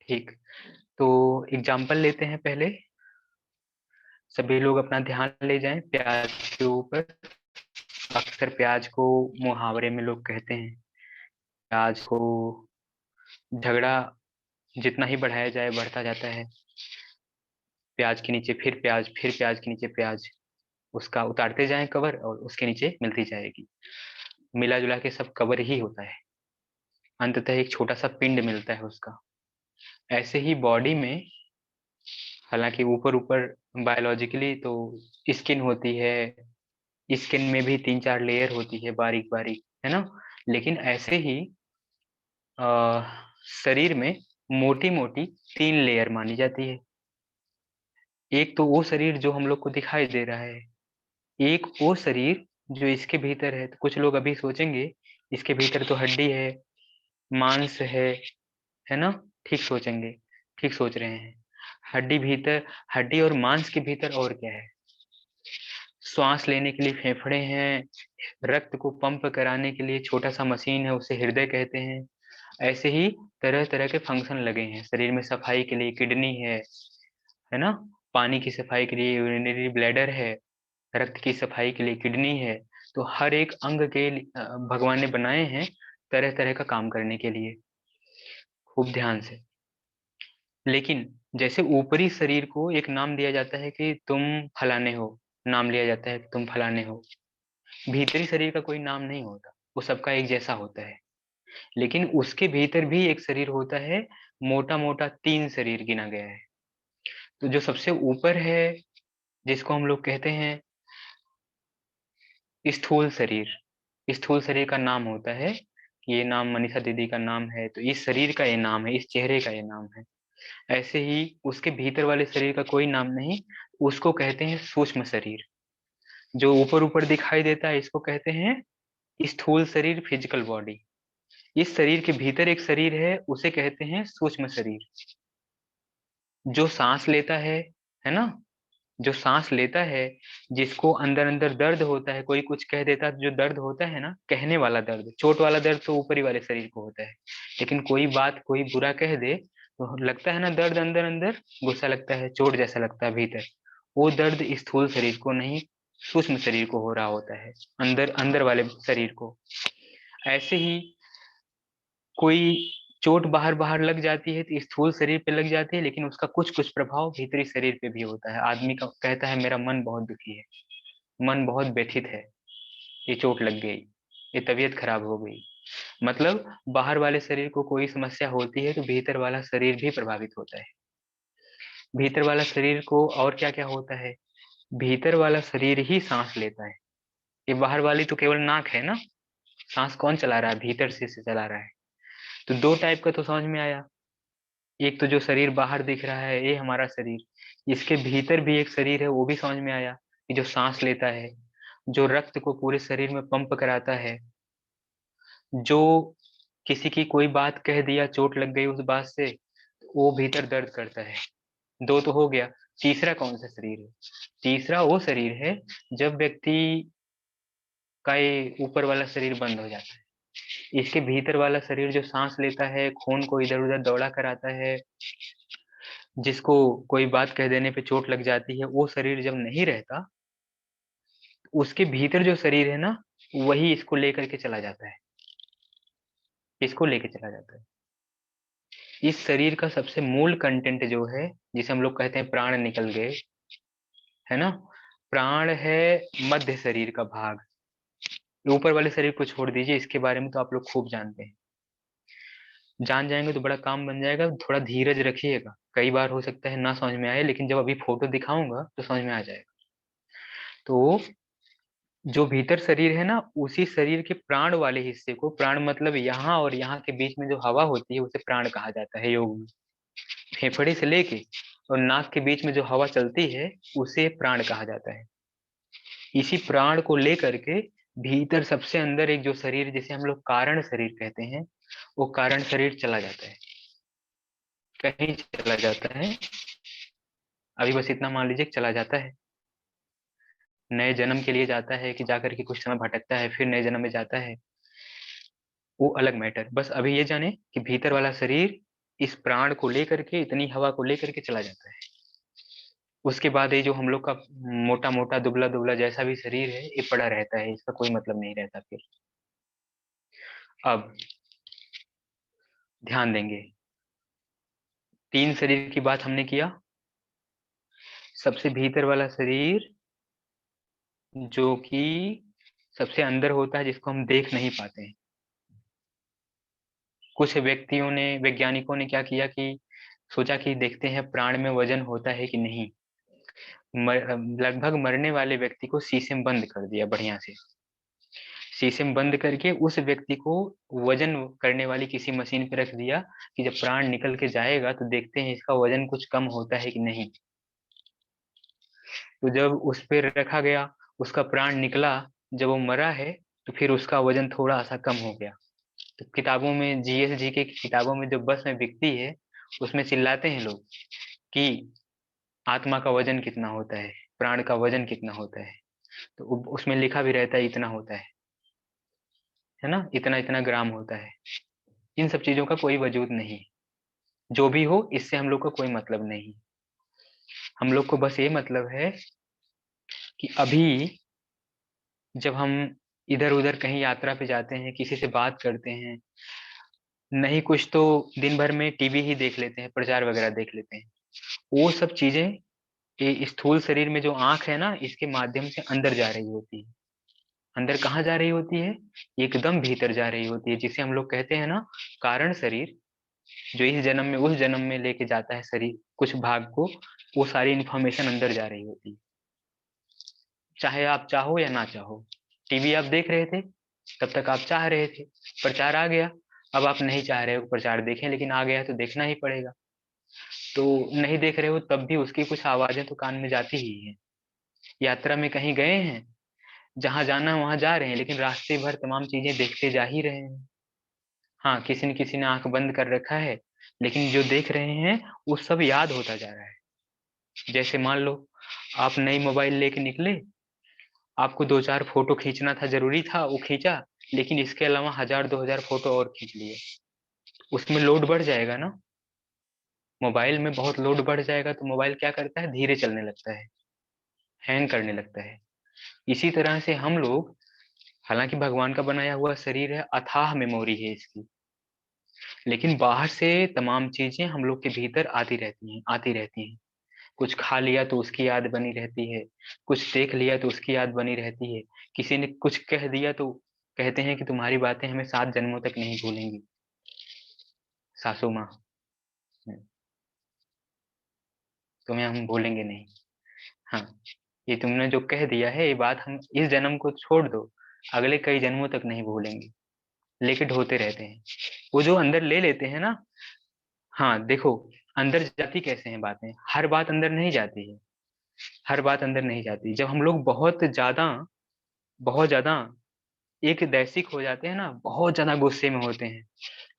ठीक। तो एग्जाम्पल लेते हैं पहले। सभी लोग अपना ध्यान ले जाएं प्याज के ऊपर। अक्सर प्याज को मुहावरे में लोग कहते हैं, प्याज को झगड़ा जितना ही बढ़ाया जाए बढ़ता जाता है। प्याज के नीचे फिर प्याज, फिर प्याज के नीचे प्याज, उसका उतारते जाएं कवर और उसके नीचे मिलती जाएगी। मिला जुला के सब कवर ही होता है, अंततः एक छोटा सा पिंड मिलता है उसका। ऐसे ही बॉडी में, हालांकि ऊपर ऊपर बायोलॉजिकली तो स्किन होती है, स्किन में भी तीन चार लेयर होती है बारीक बारीक, है ना। लेकिन ऐसे ही आ, शरीर में मोटी मोटी तीन लेयर मानी जाती है। एक तो वो शरीर जो हम लोग को दिखाई दे रहा है, एक वो शरीर जो इसके भीतर है। तो कुछ लोग अभी सोचेंगे इसके भीतर तो हड्डी है, मांस है ना। ठीक सोचेंगे, ठीक सोच रहे हैं। हड्डी भीतर, हड्डी और मांस के भीतर और क्या है? श्वास लेने के लिए फेफड़े हैं, रक्त को पंप कराने के लिए छोटा सा मशीन है, उसे हृदय कहते हैं। ऐसे ही तरह तरह के फंक्शन लगे हैं शरीर में। सफाई के लिए किडनी है ना। पानी की सफाई के लिए यूरिनरी ब्लैडर है, रक्त की सफाई के लिए किडनी है। तो हर एक अंग के भगवान ने बनाए हैं तरह तरह का काम करने के लिए। खूब ध्यान से। लेकिन जैसे ऊपरी शरीर को एक नाम दिया जाता है कि तुम फलाने हो, नाम लिया जाता है कि तुम फलाने हो, भीतरी शरीर का कोई नाम नहीं होता, वो सबका एक जैसा होता है। लेकिन उसके भीतर भी एक शरीर होता है, मोटा मोटा तीन शरीर गिना गया है। तो जो सबसे ऊपर है, जिसको हम लोग कहते हैं स्थूल शरीर, स्थूल शरीर का नाम होता है कि ये नाम मनीषा दीदी का नाम है, तो इस शरीर का ये नाम है, इस चेहरे का ये नाम है। ऐसे ही उसके भीतर वाले शरीर का कोई नाम नहीं, उसको कहते हैं सूक्ष्म शरीर। जो ऊपर ऊपर दिखाई देता है इसको कहते हैं स्थूल शरीर, फिजिकल बॉडी। इस शरीर के भीतर एक शरीर है, उसे कहते हैं सूक्ष्म शरीर। जो सांस लेता है ना, जो सांस लेता है, जिसको अंदर अंदर दर्द होता है, कोई कुछ कह देता है तो जो दर्द होता है ना, कहने वाला दर्द, चोट वाला दर्द तो ऊपरी वाले शरीर को होता है। लेकिन कोई बात कोई बुरा कह दे तो लगता है ना दर्द, अंदर अंदर गुस्सा लगता है, चोट जैसा लगता है भीतर। वो दर्द स्थूल शरीर को नहीं, सूक्ष्म शरीर को हो रहा होता है, अंदर अंदर वाले शरीर को। ऐसे ही कोई चोट बाहर बाहर लग जाती है तो स्थूल शरीर पे लग जाती है, लेकिन उसका कुछ कुछ प्रभाव भीतरी शरीर पे भी होता है। आदमी का कहता है मेरा मन बहुत दुखी है, मन बहुत व्यथित है, ये चोट लग गई, ये तबीयत खराब हो गई। मतलब बाहर वाले शरीर को कोई समस्या होती है तो भीतर वाला शरीर भी प्रभावित होता है। भीतर वाला शरीर को और क्या क्या होता है? भीतर वाला शरीर ही सांस लेता है। ये बाहर वाली तो केवल नाक है ना, सांस कौन चला रहा है? भीतर से चला रहा है। तो दो टाइप का तो समझ में आया। एक तो जो शरीर बाहर दिख रहा है ये हमारा शरीर, इसके भीतर भी एक शरीर है, वो भी समझ में आया कि जो सांस लेता है, जो रक्त को पूरे शरीर में पंप कराता है, जो किसी की कोई बात कह दिया, चोट लग गई उस बात से, वो भीतर दर्द करता है। दो तो हो गया। तीसरा कौन सा शरीर है? तीसरा वो शरीर है जब व्यक्ति का ये ऊपर वाला शरीर बंद हो जाता है। इसके भीतर वाला शरीर जो सांस लेता है, खून को इधर उधर दौड़ा कराता है, जिसको कोई बात कह देने पे चोट लग जाती है, वो शरीर जब नहीं रहता, उसके भीतर जो शरीर है ना, वही इसको लेकर के चला जाता है, इसको लेके चला जाता है। इस शरीर का सबसे मूल कंटेंट जो है, जिसे हम लोग कहते हैं प्राण निकल गए, है ना। प्राण है मध्य शरीर का भाग। ऊपर वाले शरीर को छोड़ दीजिए, इसके बारे में तो आप लोग खूब जानते हैं। जान जाएंगे तो बड़ा काम बन जाएगा। थोड़ा धीरज रखिएगा, कई बार हो सकता है ना समझ में आए, लेकिन जब अभी फोटो दिखाऊंगा तो समझ में आ जाएगा। तो जो भीतर शरीर है ना, उसी शरीर के प्राण वाले हिस्से को, प्राण मतलब यहाँ और यहाँ के बीच में जो हवा होती है, उसे प्राण कहा जाता है योग में। फेफड़े से लेके और नाक के बीच में जो हवा चलती है, उसे प्राण कहा जाता है। इसी प्राण को लेकर के भीतर सबसे अंदर एक जो शरीर, जिसे हम लोग कारण शरीर कहते हैं, वो कारण शरीर चला जाता है, कहीं चला जाता है। अभी बस इतना मान लीजिए कि चला जाता है। नए जन्म के लिए जाता है कि जाकर के कुछ समय भटकता है, फिर नए जन्म में जाता है, वो अलग मैटर। बस अभी ये जाने कि भीतर वाला शरीर इस प्राण को लेकर के, इतनी हवा को लेकर के चला जाता है। उसके बाद ये जो हम लोग का मोटा मोटा दुबला दुबला जैसा भी शरीर है, ये पड़ा रहता है, इसका कोई मतलब नहीं रहता फिर। अब ध्यान देंगे, 3 शरीर की बात हमने किया। सबसे भीतर वाला शरीर जो कि सबसे अंदर होता है, जिसको हम देख नहीं पाते हैं। कुछ व्यक्तियों ने, वैज्ञानिकों ने क्या किया कि सोचा कि देखते हैं प्राण में वजन होता है कि नहीं। लगभग मरने वाले व्यक्ति को शीशे में बंद कर दिया, बढ़िया से शीशे में बंद करके उस व्यक्ति को वजन करने वाली किसी मशीन पे रख दिया कि जब प्राण निकल के जाएगा तो देखते हैं इसका वजन कुछ कम होता है कि नहीं। तो जब उस पे रखा गया, उसका प्राण निकला, जब वो मरा है तो फिर उसका वजन थोड़ा सा कम हो गया। तो किताबों में, जीएस जी की किताबों में जो बस में बिकती है, उसमें चिल्लाते हैं लोग कि आत्मा का वजन कितना होता है, प्राण का वजन कितना होता है। तो उसमें लिखा भी रहता है इतना होता है ना, इतना इतना ग्राम होता है। इन सब चीजों का कोई वजूद नहीं। जो भी हो, इससे हम लोग को कोई मतलब नहीं। हम लोग को बस ये मतलब है कि अभी जब हम इधर उधर कहीं यात्रा पे जाते हैं, किसी से बात करते हैं, नहीं कुछ तो दिन भर में टीवी ही देख लेते हैं, प्रचार वगैरह देख लेते हैं। वो सब चीजें ये स्थूल शरीर में जो आंख है ना, इसके माध्यम से अंदर जा रही होती है। अंदर कहाँ जा रही होती है? एकदम भीतर जा रही होती है, जिसे हम लोग कहते हैं ना कारण शरीर, जो इस जन्म में उस जन्म में लेके जाता है शरीर कुछ भाग को। वो सारी इंफॉर्मेशन अंदर जा रही होती है, चाहे आप चाहो या ना चाहो। टीवी आप देख रहे थे, तब तक आप चाह रहे थे, प्रचार आ गया, अब आप नहीं चाह रहे हो प्रचार देखें, लेकिन आ गया तो देखना ही पड़ेगा। तो नहीं देख रहे हो तब भी उसकी कुछ आवाजें तो कान में जाती ही है। यात्रा में कहीं गए हैं, जहां जाना है वहां जा रहे हैं, लेकिन रास्ते भर तमाम चीजें देखते जा ही रहे हैं। हाँ, किसी ने आंख बंद कर रखा है, लेकिन जो देख रहे हैं वो सब याद होता जा रहा है। जैसे मान लो आप नई मोबाइल लेके निकले, आपको 2 4 फोटो खींचना था, जरूरी था, वो खींचा, लेकिन इसके अलावा 1000 2000 फोटो और खींच लिए। उसमें लोड बढ़ जाएगा ना, मोबाइल में बहुत लोड बढ़ जाएगा तो मोबाइल क्या करता है, धीरे चलने लगता है, हैंग करने लगता है। इसी तरह से हम लोग, हालांकि भगवान का बनाया हुआ शरीर है, अथाह मेमोरी है इसकी, लेकिन बाहर से तमाम चीजें हम लोग के भीतर आती रहती हैं, आती रहती हैं। कुछ खा लिया तो उसकी याद बनी रहती है, कुछ देख लिया तो उसकी याद बनी रहती है, किसी ने कुछ कह दिया तो कहते हैं कि तुम्हारी बातें हमें 7 जन्मों तक नहीं भूलेंगी, सासू माँ, तुम्हें हम भूलेंगे नहीं। हाँ, ये तुमने जो कह दिया है, ये बात हम इस जन्म को छोड़ दो, अगले कई जन्मों तक नहीं भूलेंगे। लेके ढोते रहते हैं, वो जो अंदर ले लेते हैं ना। हाँ देखो, अंदर जाती कैसे हैं बातें, हर बात अंदर नहीं जाती है, हर बात अंदर नहीं जाती। जब हम लोग बहुत ज्यादा एक दैसिक हो जाते हैं ना, बहुत ज्यादा गुस्से में होते हैं,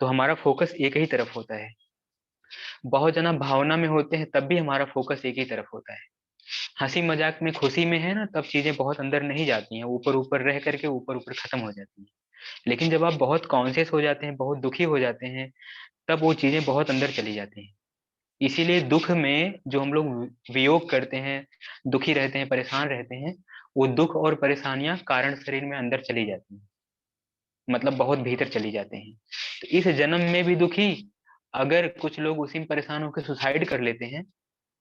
तो हमारा फोकस एक ही तरफ होता है। बहुत ज्यादा भावना में होते हैं, तब भी हमारा फोकस एक ही तरफ होता है। हंसी मजाक में, खुशी में है ना, तब चीजें बहुत अंदर नहीं जाती हैं, ऊपर ऊपर रह करके ऊपर ऊपर खत्म हो जाती हैं। लेकिन जब आप बहुत कॉन्शियस हो जाते हैं, बहुत दुखी हो जाते हैं, तब वो चीजें बहुत अंदर चली जाती हैं। इसीलिए दुख में जो हम लोग वियोग करते हैं, दुखी रहते हैं, परेशान रहते हैं, वो दुख और परेशानियां कारण शरीर में अंदर चली जाती हैं, मतलब बहुत भीतर चली जाते हैं। तो इस जन्म में भी दुखी, अगर कुछ लोग उसी में परेशान होकर सुसाइड कर लेते हैं,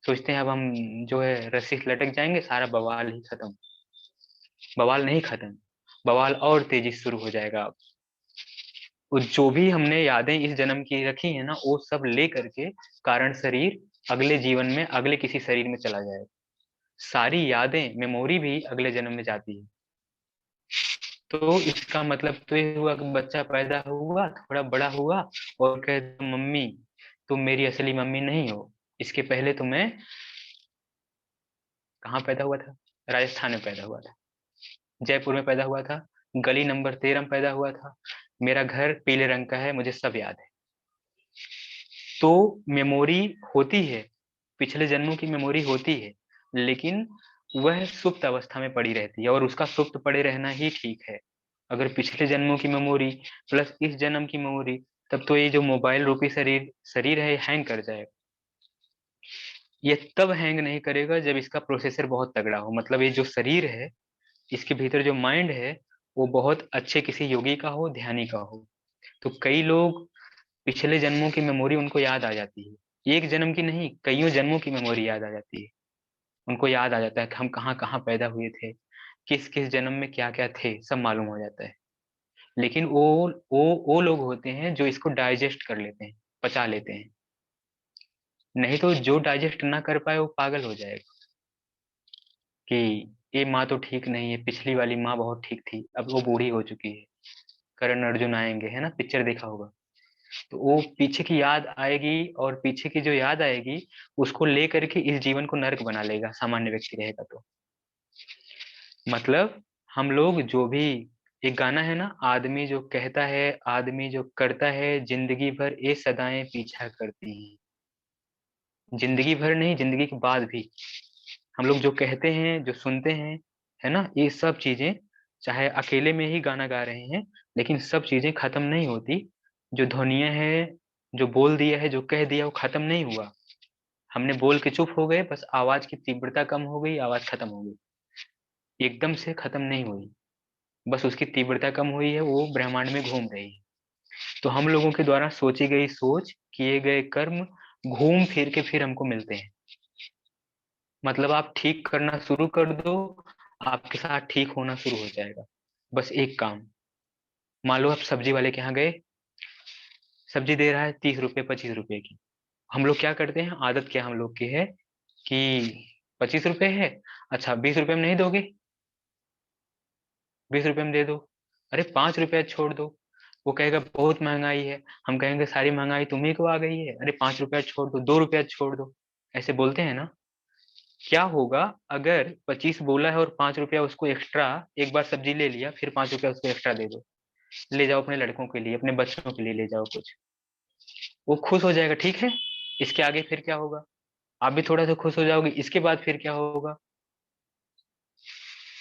सोचते हैं अब हम जो है रस्सी से लटक जाएंगे, सारा बवाल ही खत्म। बवाल नहीं खत्म, बवाल और तेजी से शुरू हो जाएगा। वो जो भी हमने यादें इस जन्म की रखी है ना, वो सब ले करके कारण शरीर अगले जीवन में, अगले किसी शरीर में चला जाएगा। सारी यादें, मेमोरी भी अगले जन्म में जाती है। तो इसका मतलब तो ये हुआ कि बच्चा पैदा हुआ, थोड़ा बड़ा हुआ, और कहते मम्मी तुम मेरी असली मम्मी नहीं हो, इसके पहले तो मैं कहाँ पैदा हुआ था, राजस्थान में पैदा हुआ था, जयपुर में पैदा हुआ था, गली नंबर 13 में पैदा हुआ था, मेरा घर पीले रंग का है, मुझे सब याद है। तो मेमोरी होती है, पिछले जन्मों की मेमोरी होती है, लेकिन वह सुप्त अवस्था में पड़ी रहती है, और उसका सुप्त पड़े रहना ही ठीक है। अगर पिछले जन्मों की मेमोरी प्लस इस जन्म की मेमोरी तब तो ये जो मोबाइल रूपी शरीर शरीर है हैंग कर जाएगा। ये तब हैंग नहीं करेगा जब इसका प्रोसेसर बहुत तगड़ा हो, मतलब ये जो शरीर है, इसके भीतर जो माइंड है वो बहुत अच्छे किसी योगी का हो, ध्यानी का हो। तो कई लोग पिछले जन्मों की मेमोरी उनको याद आ जाती है, एक जन्म की नहीं, कईयों जन्मों की मेमोरी याद आ जाती है। उनको याद आ जाता है कि हम कहाँ कहाँ पैदा हुए थे, किस किस जन्म में क्या क्या थे, सब मालूम हो जाता है। लेकिन वो लोग होते हैं जो इसको डाइजेस्ट कर लेते हैं, पचा लेते हैं। नहीं तो जो डाइजेस्ट ना कर पाए वो पागल हो जाएगा कि ये माँ तो ठीक नहीं है, पिछली वाली माँ बहुत ठीक थी, अब वो बूढ़ी हो चुकी है। करण अर्जुन आएंगे, है ना, पिक्चर देखा होगा। तो वो पीछे की याद आएगी, और पीछे की जो याद आएगी उसको ले करके इस जीवन को नर्क बना लेगा, सामान्य व्यक्ति रहेगा तो। मतलब हम लोग जो भी, एक गाना है ना, आदमी जो कहता है, आदमी जो करता है, जिंदगी भर ये सदाएं पीछा करती हैं। जिंदगी भर नहीं, जिंदगी के बाद भी हम लोग जो कहते हैं, जो सुनते हैं, है ना, ये सब चीजें, चाहे अकेले में ही गाना गा रहे हैं, लेकिन सब चीजें खत्म नहीं होती। जो ध्वनियां हैं, जो बोल दिया है, जो कह दिया, वो खत्म नहीं हुआ। हमने बोल के चुप हो गए, बस आवाज की तीव्रता कम हो गई, आवाज खत्म हो गई, एकदम से खत्म नहीं हुई। बस उसकी तीव्रता कम हुई है, वो ब्रह्मांड में घूम रही है। तो हम लोगों के द्वारा सोची गई सोच, किए गए कर्म घूम फिर के फिर हमको मिलते हैं। मतलब आप ठीक करना शुरू कर दो, आपके साथ ठीक होना शुरू हो जाएगा। बस एक काम, मान लो आप सब्जी वाले के यहाँ गए, सब्जी दे रहा है 30 रुपए 25 रुपए की। हम लोग क्या करते हैं, आदत क्या हम लोग की है कि 25 रुपए है, अच्छा 20 रुपए में नहीं दोगे, 20 रुपए में दे दो, अरे 5 रुपया छोड़ दो। वो कहेगा बहुत महंगाई है, हम कहेंगे सारी महंगाई तुम्ही को आ गई है, अरे 5 रुपया छोड़ दो, 2 रुपया छोड़ दो। ऐसे बोलते हैं ना। क्या होगा अगर 25 बोला है और 5 रुपया उसको एक्स्ट्रा, एक बार सब्जी ले लिया, फिर 5 रुपया उसको एक्स्ट्रा दे दो, ले जाओ अपने लड़कों के लिए, अपने बच्चों के लिए ले जाओ कुछ। वो खुश हो जाएगा, ठीक है। इसके आगे फिर क्या होगा, आप भी थोड़ा सा खुश हो जाओगे। इसके बाद फिर क्या होगा,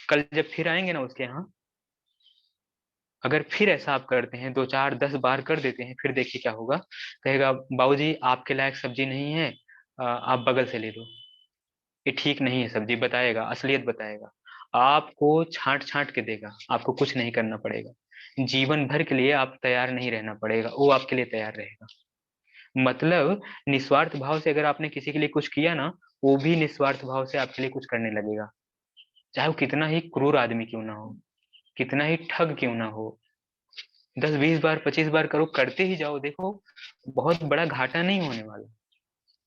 कल जब फिर आएंगे ना उसके यहाँ, अगर फिर ऐसा आप करते हैं, 2 4 10 बार कर देते हैं, फिर देखिए क्या होगा। कहेगा बाबूजी आपके लायक सब्जी नहीं है, आप बगल से ले लो, ये ठीक नहीं है सब्जी, बताएगा, असलियत बताएगा। आपको छांट छांट के देगा, आपको कुछ नहीं करना पड़ेगा, जीवन भर के लिए आप तैयार नहीं रहना पड़ेगा, वो आपके लिए तैयार रहेगा। मतलब निस्वार्थ भाव से अगर आपने किसी के लिए कुछ किया ना, वो भी निस्वार्थ भाव से आपके लिए कुछ करने लगेगा। चाहे वो कितना ही क्रूर आदमी क्यों ना हो, कितना ही ठग क्यों ना हो। 10 20 बार 25 बार करो, करते ही जाओ, देखो बहुत बड़ा घाटा नहीं होने वाला।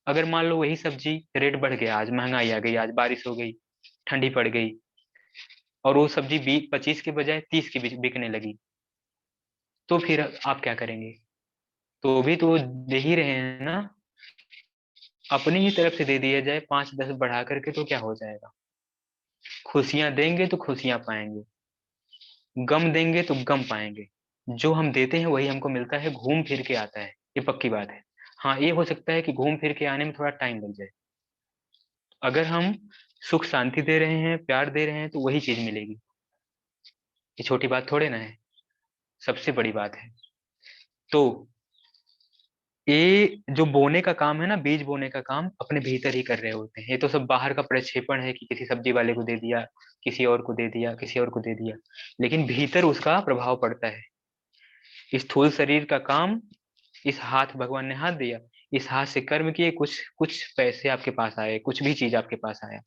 अगर मान लो वही सब्जी रेट बढ़ गया, आज महंगाई आ गई, आज बारिश हो गई, ठंडी पड़ गई, और वो सब्जी 25 के बजाय 30 की बिकने लगी, तो फिर आप क्या करेंगे। तो भी तो दे ही रहे हैं ना, अपनी ही तरफ से दे दिया जाए 5 10 बढ़ा करके, तो क्या हो जाएगा। खुशियां देंगे तो खुशियां पाएंगे, गम देंगे तो गम पाएंगे। जो हम देते हैं वही हमको मिलता है, घूम फिर के आता है, ये पक्की बात है। हाँ, ये हो सकता है कि घूम फिर के आने में थोड़ा टाइम लग जाए। अगर हम सुख शांति दे रहे हैं, प्यार दे रहे हैं, तो वही चीज मिलेगी। ये छोटी बात थोड़े ना है, सबसे बड़ी बात है। तो ये जो बोने का काम है ना, बीज बोने का काम अपने भीतर ही कर रहे होते हैं। ये तो सब बाहर का प्रक्षेपण है कि किसी सब्जी वाले को दे दिया, किसी और को दे दिया, किसी और को दे दिया, लेकिन भीतर उसका प्रभाव पड़ता है। इस स्थूल शरीर का काम, इस हाथ भगवान ने हाथ दिया, इस हाथ से कर्म किए, कुछ कुछ पैसे आपके पास आए, कुछ भी चीज आपके पास आया,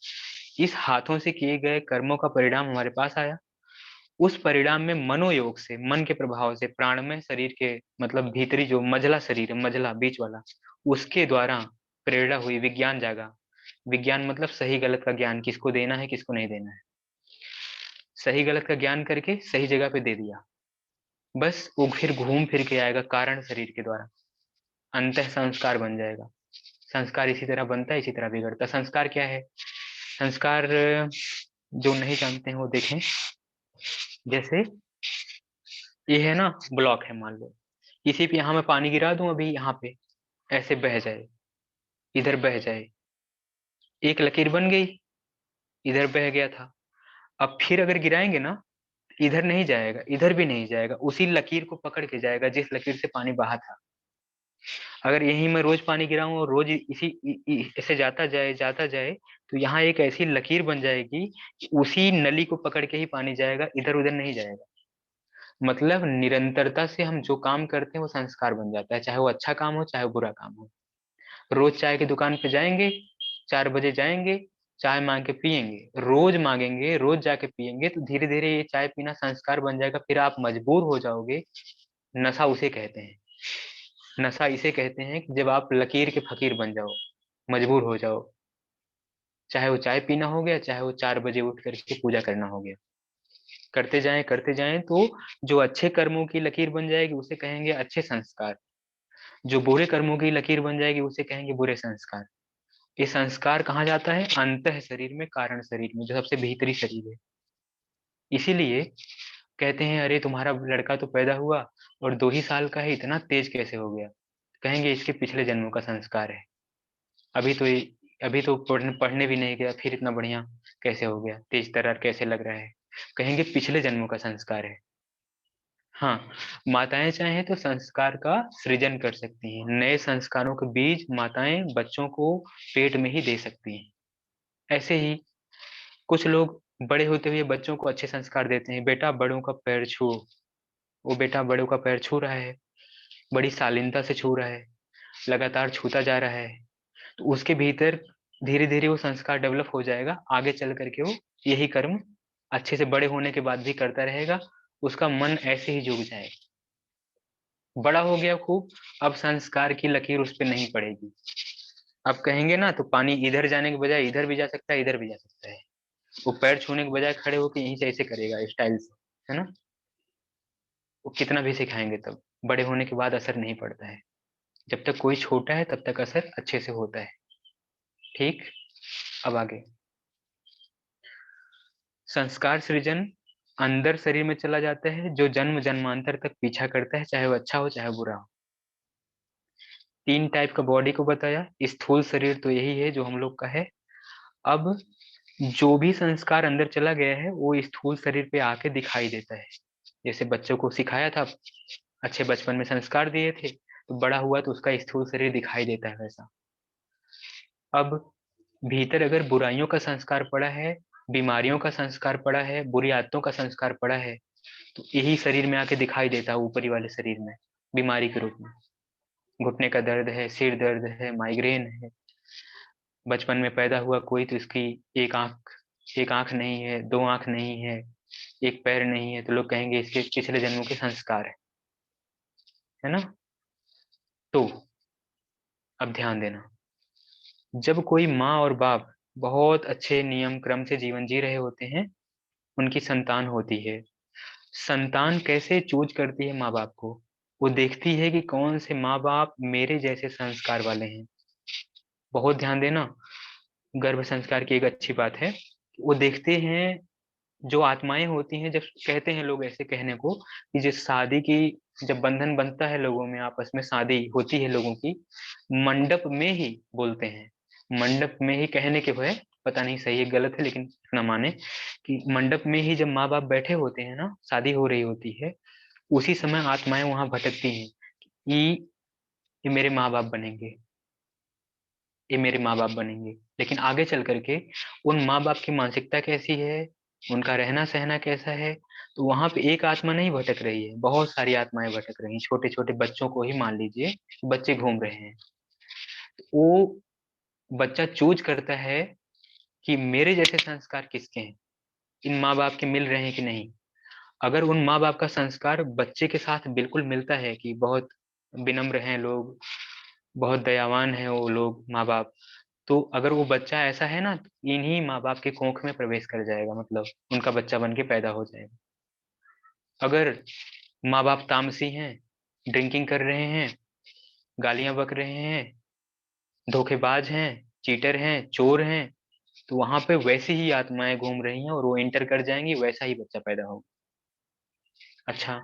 इस हाथों से किए गए कर्मों का परिणाम हमारे पास आया। उस परिणाम में मनोयोग से, मन के प्रभाव से, प्राणमय शरीर के, मतलब भीतरी जो मझला शरीर है, मझला बीच वाला, उसके द्वारा प्रेरणा हुई, विज्ञान जागा। विज्ञान मतलब सही गलत का ज्ञान, किसको देना है किसको नहीं देना है, सही गलत का ज्ञान करके सही जगह पे दे दिया। बस वो फिर घूम फिर के आएगा कारण शरीर के द्वारा, अंतः संस्कार बन जाएगा। संस्कार इसी तरह बनता है, इसी तरह बिगड़ता है। संस्कार क्या है, संस्कार जो नहीं जानते हैं वो देखें। जैसे ये है ना, ब्लॉक है, मान लो इसी पे यहाँ मैं पानी गिरा दूं अभी, यहाँ पे ऐसे बह जाए, इधर बह जाए, एक लकीर बन गई, इधर बह गया था। अब फिर अगर गिराएंगे ना, इधर नहीं जाएगा, इधर भी नहीं जाएगा, उसी लकीर को पकड़ के जाएगा जिस लकीर से पानी बहा था। अगर यहीं मैं रोज पानी गिराऊं और रोज ऐसे जाता जाए, तो यहाँ एक ऐसी लकीर बन जाएगी कि उसी नली को पकड़ के ही पानी जाएगा, इधर उधर नहीं जाएगा। मतलब निरंतरता से हम जो काम करते हैं वो संस्कार बन जाता है, चाहे वो अच्छा काम हो चाहे वो बुरा काम हो। रोज चाय की दुकान पे जाएंगे, 4 बजे जाएंगे, चाय मांग के पियेंगे, रोज मांगेंगे, रोज जाके पियेंगे, तो धीरे धीरे ये चाय पीना संस्कार बन जाएगा, फिर आप मजबूर हो जाओगे। नशा उसे कहते हैं। नशा इसे कहते हैं कि जब आप लकीर के फकीर बन जाओ, मजबूर हो जाओ, चाहे वो चाय पीना हो गया, चाहे वो 4 बजे उठ करके पूजा करना हो गया। करते जाएं तो जो अच्छे कर्मों की लकीर बन जाएगी उसे कहेंगे अच्छे संस्कार, जो बुरे कर्मों की लकीर बन जाएगी उसे कहेंगे बुरे संस्कार। ये संस्कार कहाँ जाता है? अंतः शरीर में, कारण शरीर में, जो सबसे भीतरी शरीर है। इसीलिए कहते हैं अरे तुम्हारा लड़का तो पैदा हुआ और 2 ही साल का है, इतना तेज कैसे हो गया? कहेंगे इसके पिछले जन्मों का संस्कार है। अभी तो अभी तो पढ़ने भी नहीं गया, फिर इतना बढ़िया कैसे हो गया, तेज तर्रार कैसे लग रहा है? कहेंगे पिछले जन्मों का संस्कार है। हाँ, माताएं चाहें तो संस्कार का सृजन कर सकती हैं, नए संस्कारों के बीज माताएं बच्चों को पेट में ही दे सकती हैं। ऐसे ही कुछ लोग बड़े होते हुए बच्चों को अच्छे संस्कार देते हैं, बेटा बड़ों का पैर छू। वो बेटा बड़ों का पैर छू रहा है, बड़ी शालीनता से छू रहा है, लगातार छूता जा रहा है, तो उसके भीतर धीरे धीरे वो संस्कार डेवलप हो जाएगा, आगे चल करके वो यही कर्म अच्छे से बड़े होने के बाद भी करता रहेगा। उसका मन ऐसे ही झुक जाएगा। बड़ा हो गया खूब, अब संस्कार की लकीर उस पर नहीं पड़ेगी। अब कहेंगे ना तो पानी इधर जाने के बजाय इधर भी जा सकता है, इधर भी जा सकता है। वो पैर छूने के बजाय खड़े होकर यहीं से ऐसे करेगा स्टाइल से, है ना? वो कितना भी सिखाएंगे तब बड़े होने के बाद असर नहीं पड़ता है। जब तक कोई छोटा है तब तक असर अच्छे से होता है। ठीक। अब आगे, संस्कार सृजन अंदर शरीर में चला जाता है, जो जन्म जन्मांतर तक पीछा करता है, चाहे वो अच्छा हो चाहे बुरा हो। 3 टाइप का बॉडी को बताया। स्थूल शरीर तो यही है जो हम लोग का है। अब जो भी संस्कार अंदर चला गया है वो स्थूल शरीर पे आके दिखाई देता है। जैसे बच्चों को सिखाया था, अच्छे बचपन में संस्कार दिए थे, तो बड़ा हुआ तो उसका स्थूल शरीर दिखाई देता है वैसा। अब भीतर अगर बुराइयों का संस्कार पड़ा है, बीमारियों का संस्कार पड़ा है, बुरी आदतों का संस्कार पड़ा है, तो यही शरीर में आके दिखाई देता है, ऊपरी वाले शरीर में बीमारी के रूप में। घुटने का दर्द है, सिर दर्द है, माइग्रेन है। बचपन में पैदा हुआ कोई तो इसकी एक आंख एक आंख नहीं है, 2 आंख नहीं है, एक पैर नहीं है, तो लोग कहेंगे इसके पिछले जन्मों के संस्कार है ना? तो अब ध्यान देना, जब कोई माँ और बाप बहुत अच्छे नियम क्रम से जीवन जी रहे होते हैं, उनकी संतान होती है। संतान कैसे चूज करती है माँ बाप को? वो देखती है कि कौन से माँ बाप मेरे जैसे संस्कार वाले हैं। बहुत ध्यान देना, गर्भ संस्कार की एक अच्छी बात है। वो देखते हैं, जो आत्माएं होती हैं, जब कहते हैं लोग ऐसे कहने को कि जब शादी की, जब बंधन बनता है लोगों में, आपस में शादी होती है लोगों की, मंडप में ही बोलते हैं। मंडप में ही कहने के हुए, पता नहीं सही है गलत है, लेकिन इतना माने कि मंडप में ही जब माँ बाप बैठे होते हैं ना, शादी हो रही होती है, उसी समय आत्माएं वहां भटकती हैं कि ये मेरे माँ बाप बनेंगे, ये मेरे माँ बाप बनेंगे। लेकिन आगे चल करके उन माँ बाप की मानसिकता कैसी है, उनका रहना सहना कैसा है, तो वहां पे एक आत्मा नहीं भटक रही है, बहुत सारी आत्माएं भटक रही हैं। छोटे छोटे बच्चों को ही मान लीजिए, बच्चे घूम रहे हैं। वो बच्चा चूज करता है कि मेरे जैसे संस्कार किसके हैं, इन माँ बाप के मिल रहे हैं कि नहीं। अगर उन माँ बाप का संस्कार बच्चे के साथ बिल्कुल मिलता है कि बहुत विनम्र हैं लोग, बहुत दयावान है वो लोग माँ बाप, तो अगर वो बच्चा ऐसा है ना, तो इन्हीं माँ बाप के कोख में प्रवेश कर जाएगा, मतलब उनका बच्चा बन के पैदा हो जाएगा। अगर माँ बाप तामसी हैं, ड्रिंकिंग कर रहे हैं, गालियां बक रहे हैं, धोखेबाज हैं, चीटर हैं, चोर हैं, तो वहां पे वैसी ही आत्माएं घूम रही हैं और वो एंटर कर जाएंगी, वैसा ही बच्चा पैदा होगा। अच्छा,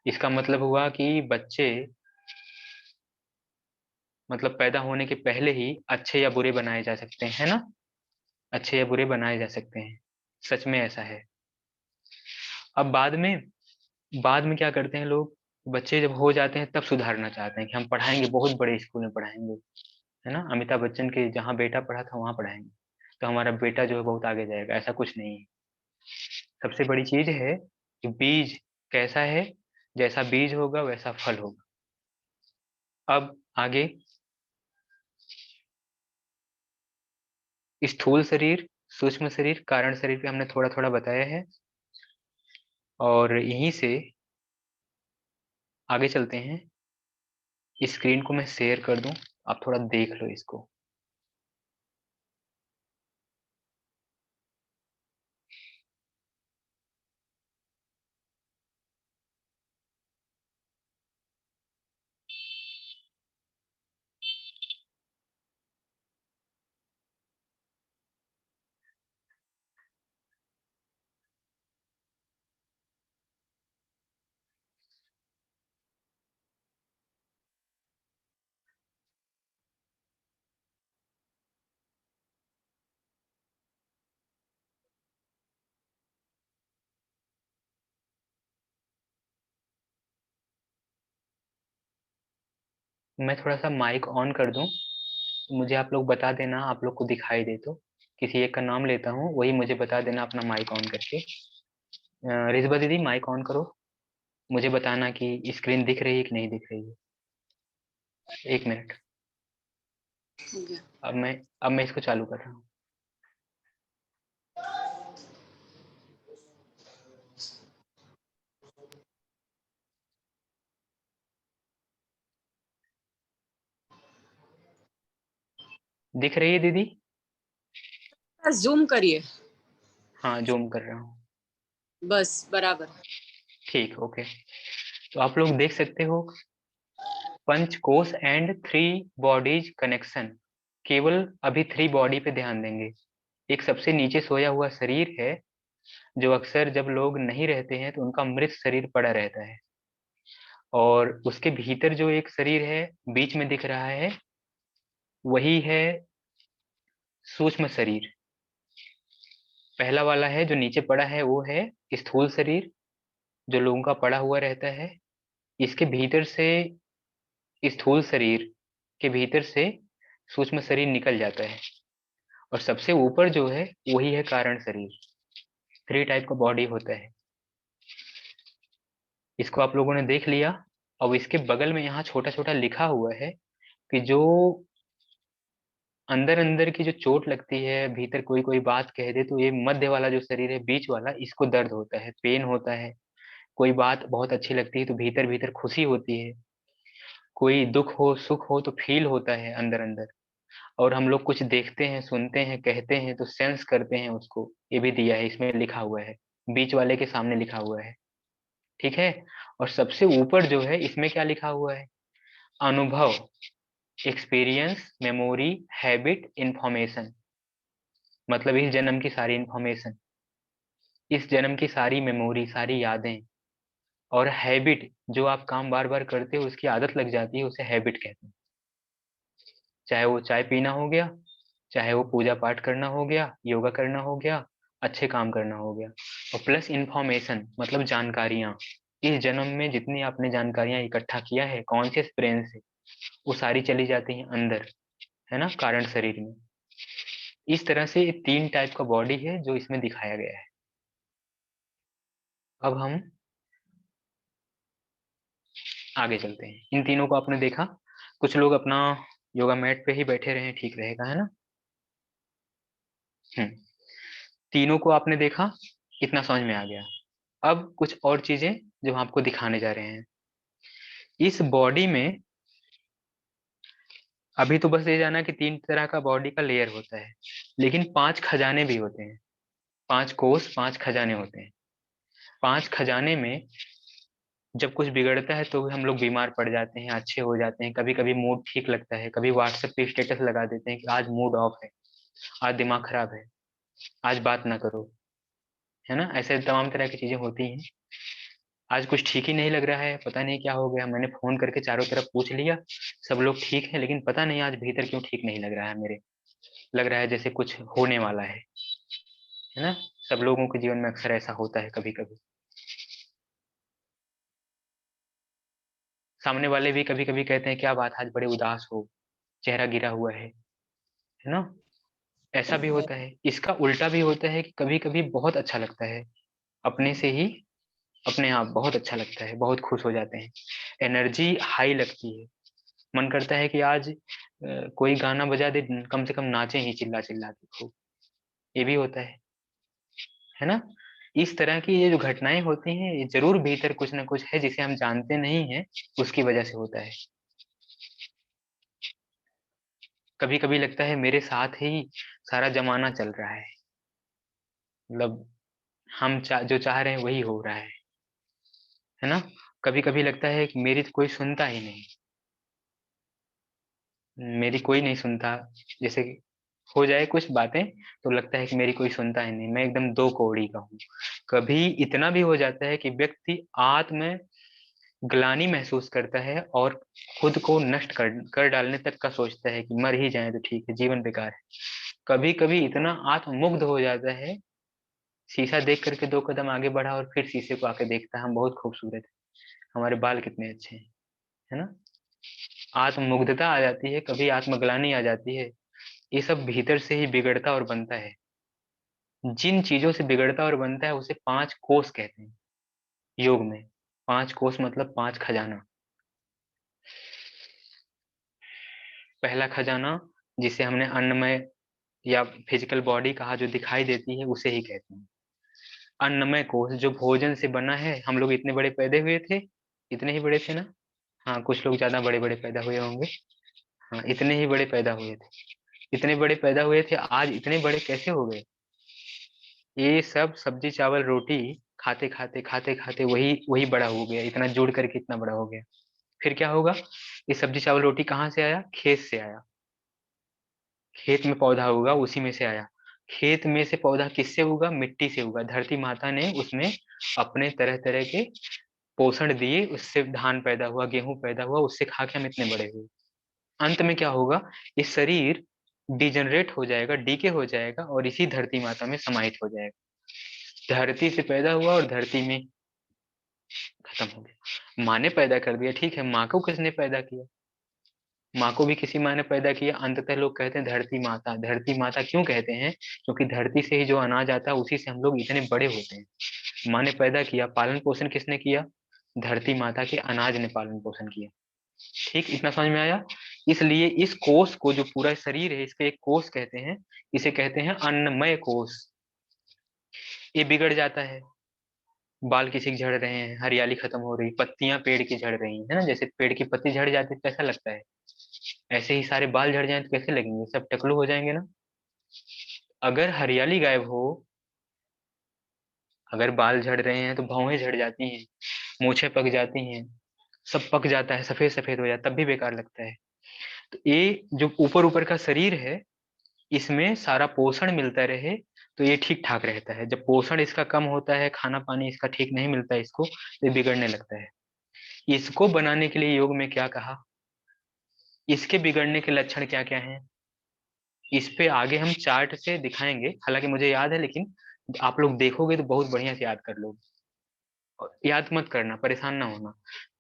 इसका मतलब हुआ कि बच्चे मतलब पैदा होने के पहले ही अच्छे या बुरे बनाए जा सकते हैं, है ना? अच्छे या बुरे बनाए जा सकते हैं, सच में ऐसा है। अब बाद में क्या करते हैं लोग, बच्चे जब हो जाते हैं तब सुधारना चाहते हैं कि हम पढ़ाएंगे, बहुत बड़े स्कूल में पढ़ाएंगे, है ना, अमिताभ बच्चन के जहाँ बेटा पढ़ा था वहां पढ़ाएंगे, तो हमारा बेटा जो है बहुत आगे जाएगा। ऐसा कुछ नहीं है। सबसे बड़ी चीज है कि बीज कैसा है, जैसा बीज होगा वैसा फल होगा। अब आगे, स्थूल शरीर, सूक्ष्म शरीर, कारण शरीर पे हमने थोड़ा थोड़ा बताया है। और यहीं से आगे चलते हैं। इस स्क्रीन को मैं शेयर कर दूं, आप थोड़ा देख लो इसको। मैं थोड़ा सा माइक ऑन कर दूं, मुझे आप लोग बता देना, आप लोग को दिखाई दे तो। किसी एक का नाम लेता हूँ, वही मुझे बता देना अपना माइक ऑन करके। रिजबा दीदी माइक ऑन करो, मुझे बताना कि स्क्रीन दिख रही है कि नहीं दिख रही है। 1 मिनट। हो गया। अब मैं इसको चालू कर रहा हूँ। दिख रही है दीदी? जूम करिए। हाँ, जूम कर रहा हूँ। बस बराबर। ठीक, ओके। तो आप लोग देख सकते हो, पंचकोश एंड 3 बॉडीज कनेक्शन। केवल अभी 3 बॉडी पे ध्यान देंगे। एक सबसे नीचे सोया हुआ शरीर है, जो अक्सर जब लोग नहीं रहते हैं तो उनका मृत शरीर पड़ा रहता है। और उसके भीतर जो एक शरीर है बीच में दिख रहा है, वही है सूक्ष्म शरीर। पहला वाला है जो नीचे पड़ा है, वो है स्थूल शरीर, जो लोगों का पड़ा हुआ रहता है। इसके भीतर से, स्थूल शरीर के भीतर से सूक्ष्म शरीर निकल जाता है। और सबसे ऊपर जो है वही है कारण शरीर। 3 टाइप का बॉडी होता है। इसको आप लोगों ने देख लिया। अब इसके बगल में यहाँ छोटा छोटा लिखा हुआ है कि जो अंदर अंदर की जो चोट लगती है, भीतर कोई कोई बात कह दे, तो ये मध्य वाला जो शरीर है, बीच वाला, इसको दर्द होता है, पेन होता है। कोई बात बहुत अच्छी लगती है तो भीतर भीतर खुशी होती है। कोई दुख हो, सुख हो, तो फील होता है अंदर अंदर। और हम लोग कुछ देखते हैं, सुनते हैं, कहते हैं तो सेंस करते हैं उसको, ये भी दिया है, इसमें लिखा हुआ है, बीच वाले के सामने लिखा हुआ है। ठीक है। और सबसे ऊपर जो है इसमें क्या लिखा हुआ है? अनुभव, एक्सपीरियंस, मेमोरी, हैबिट, इंफॉर्मेशन। मतलब इस जन्म की सारी इंफॉर्मेशन, इस जन्म की सारी मेमोरी, सारी यादें। और हैबिट, जो आप काम बार बार करते हो, उसकी आदत लग जाती है, उसे हैबिट कहते हैं। चाहे वो चाय पीना हो गया, चाहे वो पूजा पाठ करना हो गया, योगा करना हो गया, अच्छे काम करना हो गया। और प्लस इंफॉर्मेशन, मतलब जानकारियां। इस जन्म में जितनी आपने जानकारियां इकट्ठा किया है कॉन्शियस ब्रेन से, वो सारी चली जाती हैं अंदर, है ना, कारण शरीर में। इस तरह से ये 3 टाइप का बॉडी है जो इसमें दिखाया गया है। अब हम आगे चलते हैं। इन तीनों को आपने देखा। कुछ लोग अपना योगा मैट पे ही बैठे रहे, ठीक रहेगा, है ना। हम्म। तीनों को आपने देखा, इतना समझ में आ गया। अब कुछ और चीजें जो हम आपको दिखाने जा रहे हैं। इस बॉडी में अभी तो बस ये जाना कि 3 तरह का बॉडी का लेयर होता है, लेकिन 5 खजाने भी होते हैं। 5 कोष, 5 खजाने होते हैं। 5 खजाने में जब कुछ बिगड़ता है तो हम लोग बीमार पड़ जाते हैं, अच्छे हो जाते हैं, कभी कभी मूड ठीक लगता है, कभी व्हाट्सएप पे स्टेटस लगा देते हैं कि आज मूड ऑफ है, आज दिमाग खराब है, आज बात ना करो, है ना। ऐसे तमाम तरह की चीजें होती हैं। आज कुछ ठीक ही नहीं लग रहा है, पता नहीं क्या हो गया, मैंने फोन करके चारों तरफ पूछ लिया, सब लोग ठीक है, लेकिन पता नहीं आज भीतर क्यों ठीक नहीं लग रहा है मेरे। लग रहा है जैसे कुछ होने वाला है ना। सब लोगों के जीवन में अक्सर ऐसा होता है कभी कभी। सामने वाले भी कभी कभी कहते हैं क्या बात आज बड़े उदास हो, चेहरा गिरा हुआ है ना। ऐसा भी होता है। इसका उल्टा भी होता है कि कभी कभी बहुत अच्छा लगता है, अपने से ही अपने आप बहुत अच्छा लगता है, बहुत खुश हो जाते हैं, एनर्जी हाई लगती है, मन करता है कि आज कोई गाना बजा दे, कम से कम नाचे ही चिल्ला चिल्ला के खूब। ये भी होता है ना। इस तरह की ये जो घटनाएं होती हैं, ये जरूर भीतर कुछ ना कुछ है जिसे हम जानते नहीं हैं, उसकी वजह से होता है। कभी कभी लगता है मेरे साथ ही सारा जमाना चल रहा है, मतलब जो चाह रहे हैं वही हो रहा है ना। कभी कभी लगता है कि मेरी तो कोई सुनता ही नहीं, मेरी कोई नहीं सुनता। जैसे कि हो जाए कुछ बातें तो लगता है कि मेरी कोई सुनता ही नहीं, मैं एकदम दो कौड़ी का हूँ। कभी इतना भी हो जाता है कि व्यक्ति आत्म ग्लानि महसूस करता है और खुद को नष्ट कर डालने तक का सोचता है कि मर ही जाए तो ठीक है, जीवन बेकार है। कभी कभी इतना आत्ममुग्ध हो जाता है, शीशा देख करके दो कदम आगे बढ़ा और फिर शीशे को आके देखता है हम बहुत खूबसूरत है, हमारे बाल कितने अच्छे हैं, है ना। आत्ममुग्धता आ जाती है, कभी आत्मग्लानि आ जाती है। ये सब भीतर से ही बिगड़ता और बनता है। जिन चीजों से बिगड़ता और बनता है उसे पांच कोष कहते हैं योग में। पांच कोष मतलब पांच खजाना। पहला खजाना जिसे हमने अन्नमय या फिजिकल बॉडी कहा, जो दिखाई देती है, उसे ही कहते हैं अन्नमय कोष। जो भोजन से बना है, हम लोग इतने बड़े पैदा हुए थे, इतने ही बड़े थे ना। हाँ, कुछ लोग ज्यादा बड़े बड़े पैदा हुए होंगे। हाँ, इतने ही बड़े पैदा हुए थे, इतने बड़े पैदा हुए थे, आज इतने बड़े कैसे हो गए। ये सब सब्जी चावल रोटी खाते खाते वही वही बड़ा हो गया, इतना जोड़ करके इतना बड़ा हो गया। फिर क्या होगा, ये सब्जी चावल रोटी कहाँ से आया, खेत से आया। खेत में पौधा उगा, उसी में से आया। खेत में से पौधा किससे उगा, मिट्टी से उगा। धरती माता ने उसमें अपने तरह तरह के पोषण दिए, उससे धान पैदा हुआ, गेहूं पैदा हुआ, उससे खा के हम इतने बड़े हुए। अंत में क्या होगा, ये शरीर डिजनरेट हो जाएगा, डीके हो जाएगा और इसी धरती माता में समाहित हो जाएगा। धरती से पैदा हुआ और धरती में खत्म हो गया। माँ ने पैदा कर दिया, ठीक है, माँ को किसने पैदा किया, माँ को भी किसी माँ ने पैदा किया। अंततः लोग कहते हैं धरती माता। धरती माता क्यों कहते हैं, क्योंकि धरती से ही जो अनाज आता है उसी से हम लोग इतने बड़े होते हैं। माँ ने पैदा किया, पालन पोषण किसने किया, धरती माता के अनाज ने पालन पोषण किया। ठीक, इतना समझ में आया। इसलिए इस कोष को, जो पूरा शरीर है, इसके एक कोष कहते हैं, इसे कहते हैं अन्नमय कोष। ये बिगड़ जाता है, बाल किसी के झड़ रहे हैं, हरियाली खत्म हो रही, पत्तियां पेड़ की झड़ रही है ना, जैसे पेड़ की पत्ती झड़ जाती है तो कैसा लगता है, ऐसे ही सारे बाल झड़ जाएं तो कैसे लगेंगे, सब टकलू हो जाएंगे ना। अगर हरियाली गायब हो, अगर बाल झड़ रहे हैं तो भौहें झड़ जाती हैं, मूछें पक जाती हैं, सब पक जाता है, सफेद सफेद हो जाता है, तब भी बेकार लगता है। तो ये जो ऊपर ऊपर का शरीर है, इसमें सारा पोषण मिलता रहे तो ये ठीक ठाक रहता है। जब पोषण इसका कम होता है, खाना पानी इसका ठीक नहीं मिलता है इसको, तो ये बिगड़ने लगता है। इसको बनाने के लिए योग में क्या कहा, इसके बिगड़ने के लक्षण क्या क्या हैं, इस पे आगे हम चार्ट से दिखाएंगे। हालांकि मुझे याद है, लेकिन आप लोग देखोगे तो बहुत बढ़िया से याद कर लोगे। और याद मत करना, परेशान ना होना।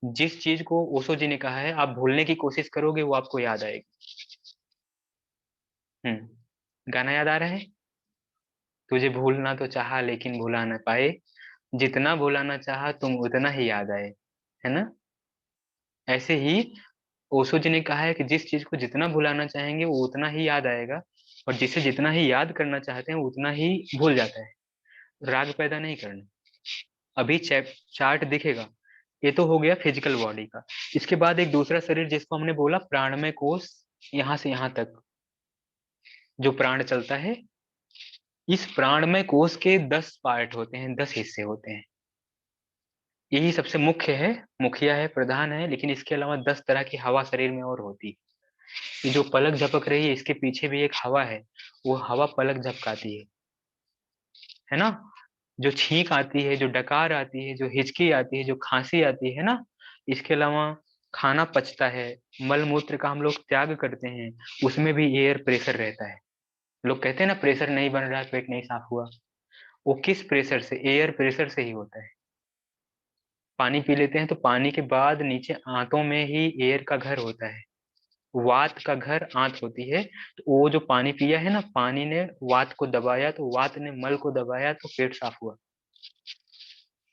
जिस चीज को ओशो जी ने कहा है आप भूलने की कोशिश करोगे, वो आपको याद आएगी। गाना याद आ रहा है, तुझे भूलना तो चाहा लेकिन भुला ना पाए, जितना भुलाना चाहा तुम उतना ही याद आए, है ना। ऐसे ही ओशो जी ने कहा है कि जिस चीज को जितना भुलाना चाहेंगे वो उतना ही याद आएगा, और जिसे जितना ही याद करना चाहते हैं उतना ही भूल जाता है। राग पैदा नहीं करना। अभी चार्ट दिखेगा। ये तो हो गया फिजिकल बॉडी का। इसके बाद एक दूसरा शरीर जिसको हमने बोला प्राणमय कोष, यहाँ से यहाँ तक जो प्राण चलता है, इस प्राणमय कोष के 10 पार्ट होते हैं, 10 हिस्से होते हैं। यही सबसे मुख्य है, मुखिया है, प्रधान है, लेकिन इसके अलावा 10 तरह की हवा शरीर में और होती है। ये जो पलक झपक रही है, इसके पीछे भी एक हवा है, वो हवा पलक झपकाती है ना। जो छींक आती है, जो डकार आती है, जो हिचकी आती है, जो खांसी आती है ना, इसके अलावा खाना पचता है, मल मूत्र का हम लोग त्याग करते हैं, उसमें भी एयर प्रेशर रहता है। लोग कहते हैं ना प्रेशर नहीं बन रहा, पेट नहीं साफ हुआ, वो किस प्रेशर से, एयर प्रेशर से ही होता है। पानी पी लेते हैं तो पानी के बाद नीचे आंतों में ही एयर का घर होता है, वात का घर आंत होती है। तो वो जो पानी पिया है ना, पानी ने वात को दबाया, तो वात ने मल को दबाया, तो पेट साफ हुआ।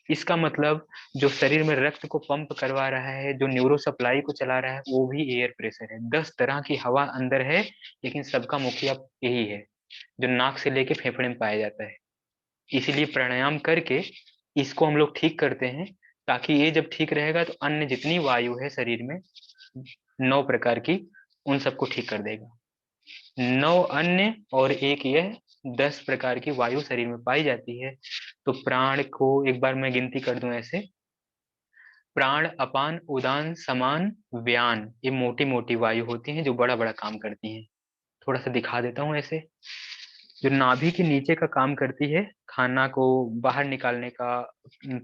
इसका मतलब जो शरीर में रक्त को पंप करवा रहा है, जो न्यूरो सप्लाई को चला रहा है, वो भी एयर प्रेशर है। 10 तरह की हवा अंदर है, लेकिन सबका मुखिया यही है, जो नाक से लेके फेफड़े में पाया जाता है। इसीलिए प्राणायाम करके इसको हम लोग ठीक करते हैं, ताकि ये जब ठीक रहेगा तो अन्य जितनी वायु है शरीर में, 9 प्रकार की, उन सबको ठीक कर देगा। 9 अन्य और एक यह, 10 प्रकार की वायु शरीर में पाई जाती है। तो प्राण को एक बार मैं गिनती कर दूं ऐसे: प्राण, अपान, उदान, समान, व्यान, ये मोटी मोटी वायु होती हैं जो बड़ा बड़ा काम करती हैं। थोड़ा सा दिखा देता हूँ ऐसे। जो नाभि के नीचे का काम करती है, खाना को बाहर निकालने का,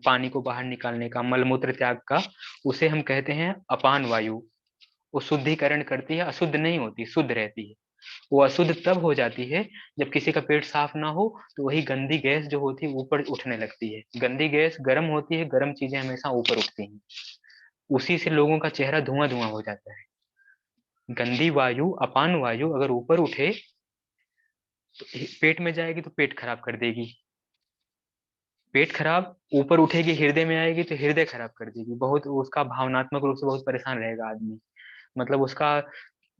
पानी को बाहर निकालने का, मलमूत्र त्याग का, उसे हम कहते हैं अपान वायु। वो शुद्धिकरण करती है, अशुद्ध नहीं होती, शुद्ध रहती है। वो अशुद्ध तब हो जाती है जब किसी का पेट साफ ना हो, तो वही गंदी गैस जो होती है ऊपर उठने लगती है। गंदी गैस गर्म होती है, गर्म चीजें हमेशा ऊपर उठती हैं, उसी से लोगों का चेहरा धुआं धुआं हो जाता है। गंदी वायु, अपान वायु अगर ऊपर उठे तो पेट में जाएगी तो पेट खराब कर देगी, पेट खराब ऊपर उठेगी, हृदय में आएगी तो हृदय खराब कर देगी, बहुत उसका भावनात्मक रूप से बहुत परेशान रहेगा आदमी। मतलब उसका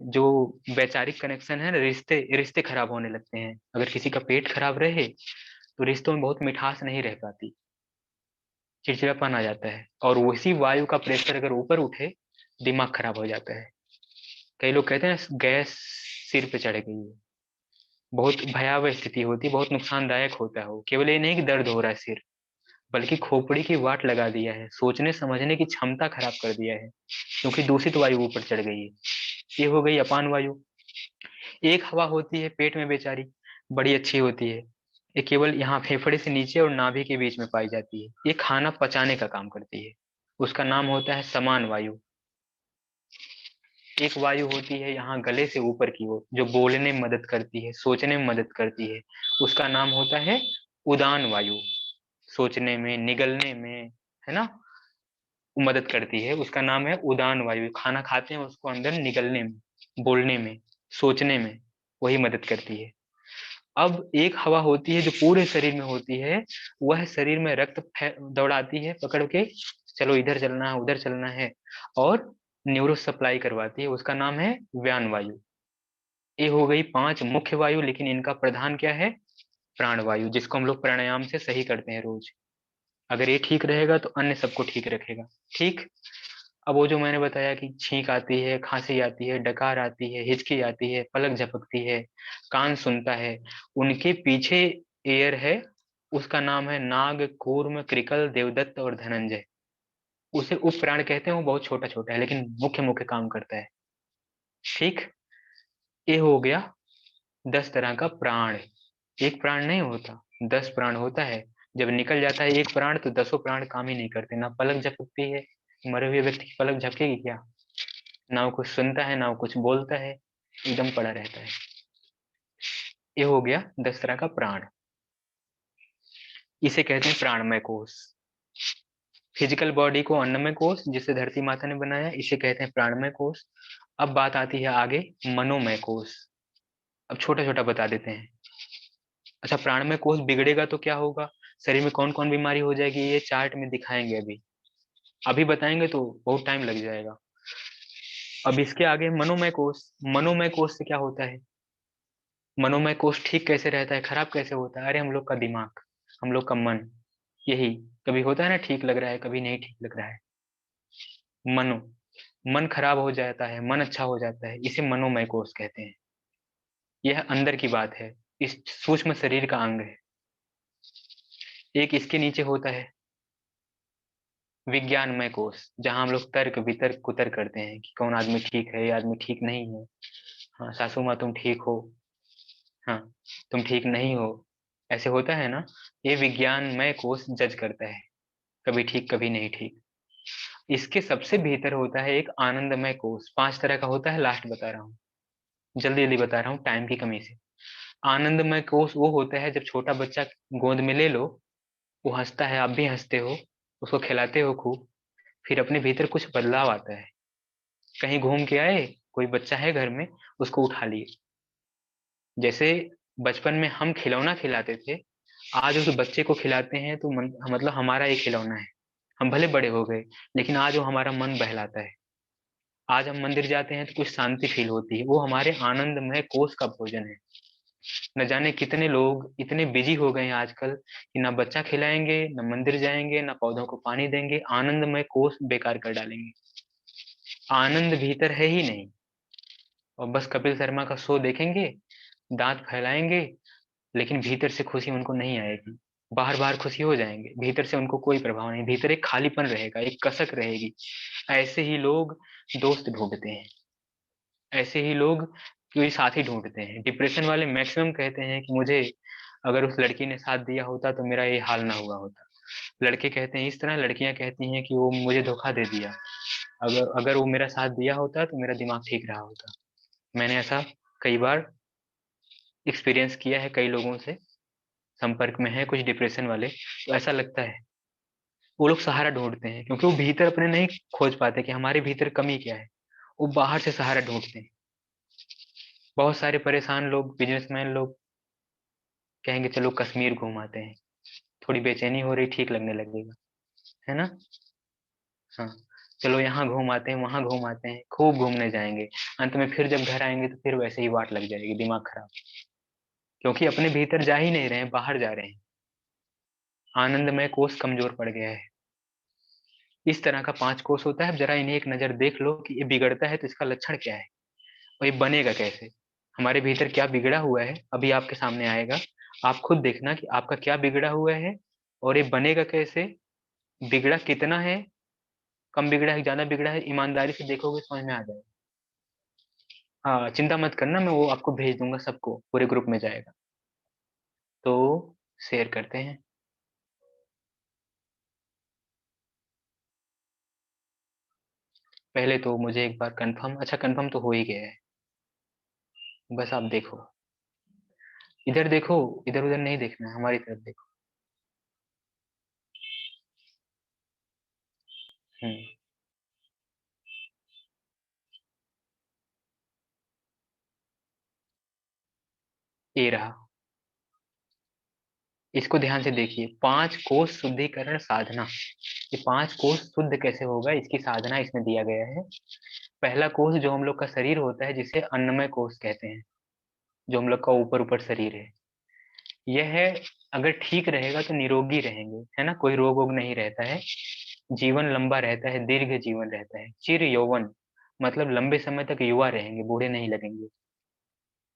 जो वैचारिक कनेक्शन है ना, रिश्ते रिश्ते खराब होने लगते हैं। अगर किसी का पेट खराब रहे तो रिश्तों में बहुत मिठास नहीं रह पाती, चिड़चिड़ापन आ जाता है। और उसी वायु का प्रेशर अगर ऊपर उठे, दिमाग खराब हो जाता है। कई लोग कहते हैं गैस सिर पे चढ़ गई है, बहुत भयावह स्थिति होती है, बहुत नुकसानदायक होता है। वो केवल ये नहीं कि दर्द हो रहा है सिर, बल्कि खोपड़ी की वाट लगा दिया है, सोचने समझने की क्षमता खराब कर दिया है, क्योंकि दूषित वायु ऊपर चढ़ गई है। ये हो गई अपान वायु। एक हवा होती है पेट में बेचारी, बड़ी अच्छी होती है, ये केवल यहाँ फेफड़े से नीचे और नाभि के बीच में पाई जाती है। ये खाना पचाने का काम करती है, उसका नाम होता है समान वायु। एक वायु होती है यहाँ गले से ऊपर की ओर, जो बोलने में मदद करती है, सोचने में मदद करती है, उसका नाम होता है उदान वायु। सोचने में, निगलने में, है ना, वो मदद करती है, उसका नाम है उदान वायु। खाना खाते हैं उसको अंदर निगलने में, बोलने में, सोचने में, वही मदद करती है। अब एक हवा होती है जो पूरे शरीर में होती है, वह शरीर में रक्त दौड़ाती है पकड़ के, चलो इधर चलना है उधर चलना है, और न्यूरो सप्लाई करवाती है, उसका नाम है व्यान वायु। ये हो गई 5 मुख्य वायु, लेकिन इनका प्रधान क्या है? प्राण वायु, जिसको हम लोग प्राणायाम से सही करते हैं रोज। अगर ये ठीक रहेगा तो अन्य सबको ठीक रखेगा। ठीक। अब वो जो मैंने बताया कि छींक आती है, खांसी आती है, डकार आती है, हिचकी आती है, पलक झपकती है, कान सुनता है, उनके पीछे एयर है, उसका नाम है नाग, कूर्म, कृकल, देवदत्त और धनंजय। उसे उप प्राण कहते हैं, वो बहुत छोटा छोटा है लेकिन मुख्य मुख्य काम करता है। ठीक। ये हो गया 10 तरह का प्राण। एक प्राण नहीं होता, 10 प्राण होता है। जब निकल जाता है एक प्राण तो 10 प्राण काम ही नहीं करते, ना पलक झपकती है, मरे हुए व्यक्ति की पलक झपकेगी क्या? ना वो कुछ सुनता है, ना वो कुछ बोलता है, एकदम पड़ा रहता है। ये हो गया 10 तरह का प्राण। इसे कहते हैं प्राणमय कोश। फिजिकल बॉडी को अन्नमय कोश, जिसे धरती माता ने बनाया, इसे कहते हैं प्राणमय कोश। अब बात आती है आगे मनोमय कोश। अब छोटा छोटा बता देते हैं। अच्छा, प्राणमय कोश बिगड़ेगा तो क्या होगा, शरीर में कौन कौन बीमारी हो जाएगी, ये चार्ट में दिखाएंगे। अभी अभी बताएंगे तो बहुत टाइम लग जाएगा। अब इसके आगे मनोमय कोश। मनोमय कोश से क्या होता है? मनोमय कोश ठीक कैसे रहता है, खराब कैसे होता है? अरे हम लोग का दिमाग, हम लोग का मन, यही कभी होता है ना ठीक लग रहा है, कभी नहीं ठीक लग रहा है। मनो, मन खराब हो जाता है, मन अच्छा हो जाता है, इसे मनोमय कोश कहते हैं। यह अंदर की बात है, इस सूक्ष्म शरीर का अंग है। एक इसके नीचे होता है विज्ञानमय कोश, जहां हम लोग तर्क वितर्क कुतर्क करते हैं कि कौन आदमी ठीक है, ये आदमी ठीक नहीं है। हाँ सासू माँ तुम ठीक हो, हाँ तुम ठीक नहीं हो, ऐसे होता है ना। ये विज्ञानमय कोश जज करता है, कभी ठीक कभी नहीं ठीक। इसके सबसे भीतर होता है एक आनंदमय कोश। 5 तरह का होता है, लास्ट बता रहा हूँ, जल्दी जल्दी बता रहा हूँ टाइम की कमी से। आनंदमय कोश वो होता है जब छोटा बच्चा गोद में ले लो, वो हंसता है, आप भी हंसते हो, उसको खिलाते हो खूब, फिर अपने भीतर कुछ बदलाव आता है। कहीं घूम के आए, कोई बच्चा है घर में, उसको उठा लिए। जैसे बचपन में हम खिलौना खिलाते थे, आज उस बच्चे को खिलाते हैं तो मतलब हमारा ये खिलौना है। हम भले बड़े हो गए, लेकिन आज वो हमारा मन बहलाता है। आज हम मंदिर जाते हैं तो कुछ शांति फील होती है, वो हमारे आनंदमय कोष का भोजन है। न जाने कितने लोग इतने बिजी हो गए हैं आजकल कि ना बच्चा खिलाएंगे, न मंदिर जाएंगे, ना पौधों को पानी देंगे, आनंदमय कोष बेकार कर डालेंगे। आनंद भीतर है ही नहीं, और बस कपिल शर्मा का शो देखेंगे, दांत फैलाएंगे, लेकिन भीतर से खुशी उनको नहीं आएगी। बाहर बाहर खुशी हो जाएंगे, भीतर से उनको कोई प्रभाव नहीं, भीतर एक खालीपन रहेगा, एक कसक रहेगी। ऐसे ही लोग दोस्त ढूंढते हैं, ऐसे ही लोग कोई साथी ढूंढते हैं। डिप्रेशन वाले मैक्सिमम कहते हैं कि मुझे अगर उस लड़की ने साथ दिया होता तो मेरा ये हाल ना हुआ होता। लड़के कहते हैं इस तरह, लड़कियां कहती हैं कि वो मुझे धोखा दे दिया, अगर अगर वो मेरा साथ दिया होता तो मेरा दिमाग ठीक रहा होता। मैंने ऐसा कई बार एक्सपीरियंस किया है, कई लोगों से संपर्क में है कुछ डिप्रेशन वाले, तो ऐसा लगता है। वो लोग सहारा ढूंढते हैं क्योंकि वो भीतर अपने नहीं खोज पाते कि हमारे भीतर कमी क्या है, वो बाहर से सहारा ढूंढते हैं। बहुत सारे परेशान लोग, बिजनेसमैन लोग कहेंगे चलो कश्मीर घूम आते हैं, थोड़ी बेचैनी हो रही, ठीक लगने लगेगा, है ना। हाँ, चलो यहाँ घूम आते हैं, वहां घूम आते हैं, खूब घूमने जाएंगे। अंत में फिर जब घर आएंगे तो फिर वैसे ही वाट लग जाएगी, दिमाग खराब। क्योंकि अपने भीतर जा ही नहीं रहे हैं, बाहर जा रहे हैं। आनंदमय कोष कमजोर पड़ गया है। इस तरह का 5 कोष होता है। अब जरा इन्हें एक नजर देख लो कि ये बिगड़ता है तो इसका लक्षण क्या है और ये बनेगा कैसे। हमारे भीतर क्या बिगड़ा हुआ है अभी आपके सामने आएगा। आप खुद देखना कि आपका क्या बिगड़ा हुआ है और ये बनेगा कैसे, बिगड़ा कितना है, कम बिगड़ा है, ज्यादा बिगड़ा है, ईमानदारी से देखोगे समझ में आ जाएगा। हाँ, चिंता मत करना, मैं वो आपको भेज दूंगा, सबको पूरे ग्रुप में जाएगा। तो शेयर करते हैं। पहले तो मुझे एक बार कंफर्म, अच्छा कंफर्म तो हो ही गया है। बस आप देखो, इधर देखो, इधर उधर नहीं देखना है, हमारी तरफ देखो। हम्म, ये रहा। इसको ध्यान से देखिए, 5 कोष शुद्धिकरण साधना। ये 5 कोष शुद्ध कैसे होगा, इसकी साधना इसमें दिया गया है। पहला कोष जो हम लोग का शरीर होता है, जिसे अन्नमय कोष कहते हैं, जो हम लोग का ऊपर ऊपर शरीर है, यह है, अगर ठीक रहेगा तो निरोगी रहेंगे, है ना, कोई रोग वोग नहीं रहता है, जीवन लंबा रहता है, दीर्घ जीवन रहता है, चिर यौवन, मतलब लंबे समय तक युवा रहेंगे, बूढ़े नहीं लगेंगे।